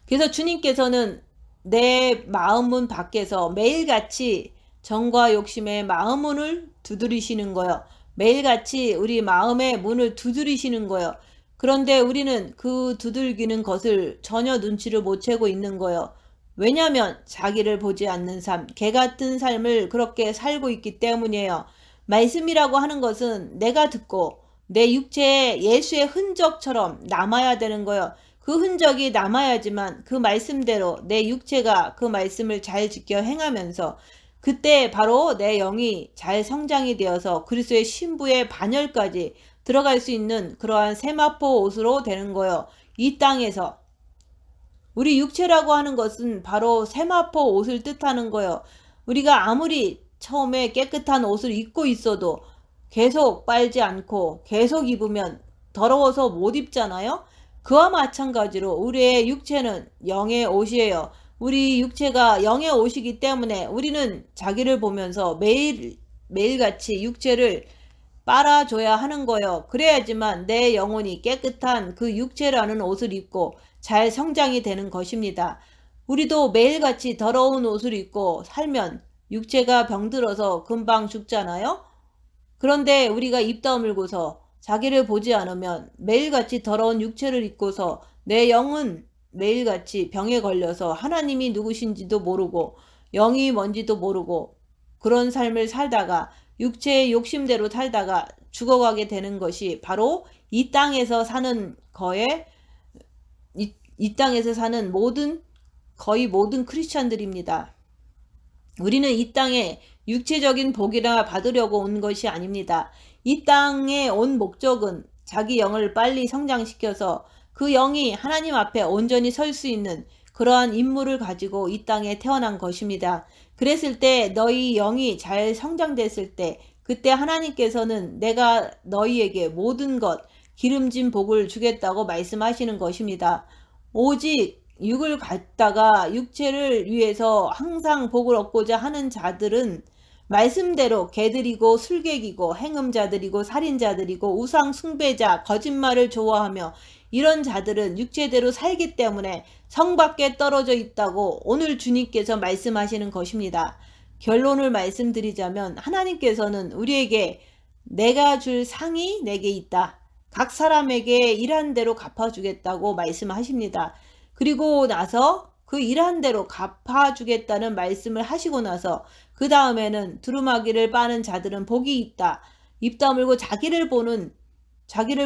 그래서 주님께서는 내 마음문 밖에서 매일같이 정과 욕심의 마음문을 두드리시는 거예요. 매일같이 우리 마음의 문을 두드리시는 거예요. 그런데 우리는 그 두들기는 것을 전혀 눈치를 못 채고 있는 거예요. 왜냐하면 자기를 보지 않는 삶, 개 같은 삶을 그렇게 살고 있기 때문이에요. 말씀이라고 하는 것은 내가 듣고 내 육체에 예수의 흔적처럼 남아야 되는 거예요. 그 흔적이 남아야지만 그 말씀대로 내 육체가 그 말씀을 잘 지켜 행하면서 그때 바로 내 영이 잘 성장이 되어서 그리스도의 신부의 반열까지 들어갈 수 있는 그러한 세마포 옷으로 되는 거예요. 이 땅에서 우리 육체라고 하는 것은 바로 세마포 옷을 뜻하는 거예요. 우리가 아무리 처음에 깨끗한 옷을 입고 있어도 계속 빨지 않고 계속 입으면 더러워서 못 입잖아요. 그와 마찬가지로 우리의 육체는 영의 옷이에요. 우리 육체가 영의 옷이기 때문에 우리는 자기를 보면서 매일같이 육체를 빨아줘야 하는 거예요. 그래야지만 내 영혼이 깨끗한 그 육체라는 옷을 입고 잘 성장이 되는 것입니다. 우리도 매일같이 더러운 옷을 입고 살면 육체가 병들어서 금방 죽잖아요. 그런데 우리가 입 다물고서 자기를 보지 않으면 매일같이 더러운 육체를 입고서 내 영은 매일같이 병에 걸려서 하나님이 누구신지도 모르고 영이 뭔지도 모르고 그런 삶을 살다가 육체의 욕심대로 살다가 죽어가게 되는 것이 바로 이 땅에서 사는 이 땅에서 사는 거의 모든 크리스찬들입니다. 우리는 이 땅에 육체적인 복이나 받으려고 온 것이 아닙니다. 이 땅에 온 목적은 자기 영을 빨리 성장시켜서 그 영이 하나님 앞에 온전히 설 수 있는 그러한 임무를 가지고 이 땅에 태어난 것입니다. 그랬을 때 너희 영이 잘 성장됐을 때 그때 하나님께서는 내가 너희에게 모든 것 기름진 복을 주겠다고 말씀하시는 것입니다. 오직 육을 갖다가 육체를 위해서 항상 복을 얻고자 하는 자들은 말씀대로 개들이고 술객이고 행음자들이고 살인자들이고 우상 숭배자 거짓말을 좋아하며 이런 자들은 육체대로 살기 때문에 성 밖에 떨어져 있다고 오늘 주님께서 말씀하시는 것입니다. 결론을 말씀드리자면 하나님께서는 우리에게 내가 줄 상이 내게 있다. 각 사람에게 일한 대로 갚아주겠다고 말씀하십니다. 그리고 나서 그 일한 대로 갚아주겠다는 말씀을 하시고 나서 그 다음에는 두루마기를 빠는 자들은 복이 있다. 입 다물고 자기를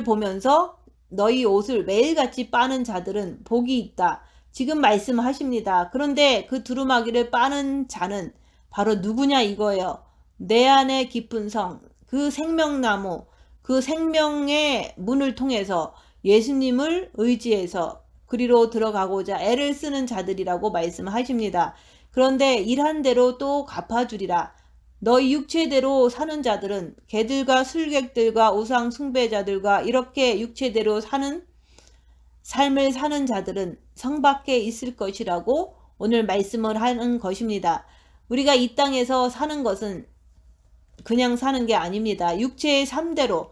보면서 너희 옷을 매일같이 빠는 자들은 복이 있다. 지금 말씀하십니다. 그런데 그 두루마기를 빠는 자는 바로 누구냐 이거예요. 내 안에 깊은 성, 그 생명나무, 그 생명의 문을 통해서 예수님을 의지해서 그리로 들어가고자 애를 쓰는 자들이라고 말씀하십니다. 그런데 일한 대로 또 갚아주리라. 너희 육체대로 사는 자들은 개들과 술객들과 우상 숭배자들과 이렇게 육체대로 사는 삶을 사는 자들은 성 밖에 있을 것이라고 오늘 말씀을 하는 것입니다. 우리가 이 땅에서 사는 것은 그냥 사는 게 아닙니다. 육체의 삶대로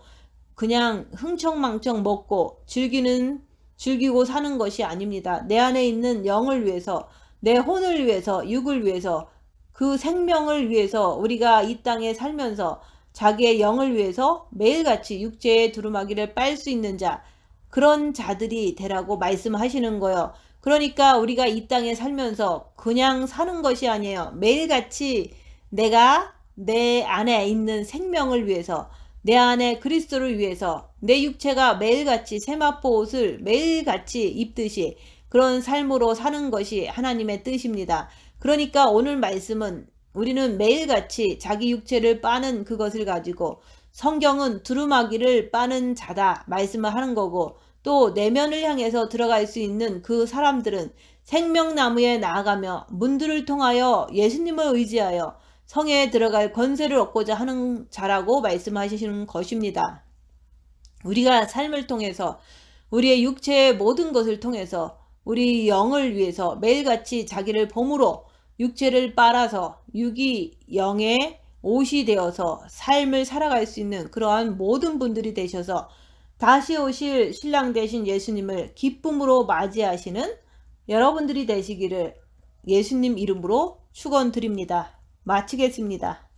그냥 흥청망청 먹고 즐기고 사는 것이 아닙니다. 내 안에 있는 영을 위해서, 내 혼을 위해서, 육을 위해서, 그 생명을 위해서 우리가 이 땅에 살면서 자기의 영을 위해서 매일같이 육체의 두루마기를 빨 수 있는 자, 그런 자들이 되라고 말씀하시는 거예요. 그러니까 우리가 이 땅에 살면서 그냥 사는 것이 아니에요. 매일같이 내가 내 안에 있는 생명을 위해서, 내 안에 그리스도를 위해서 내 육체가 매일같이 세마포 옷을 매일같이 입듯이 그런 삶으로 사는 것이 하나님의 뜻입니다. 그러니까 오늘 말씀은 우리는 매일같이 자기 육체를 빠는 그것을 가지고, 성경은 두루마기를 빠는 자다 말씀을 하는 거고, 또 내면을 향해서 들어갈 수 있는 그 사람들은 생명나무에 나아가며 문들을 통하여 예수님을 의지하여 성에 들어갈 권세를 얻고자 하는 자라고 말씀하시는 것입니다. 우리가 삶을 통해서, 우리의 육체의 모든 것을 통해서 우리 영을 위해서 매일같이 자기를 범으로 육체를 빨아서 육이 영의 옷이 되어서 삶을 살아갈 수 있는 그러한 모든 분들이 되셔서 다시 오실 신랑 되신 예수님을 기쁨으로 맞이하시는 여러분들이 되시기를 예수님 이름으로 축원드립니다. 마치겠습니다.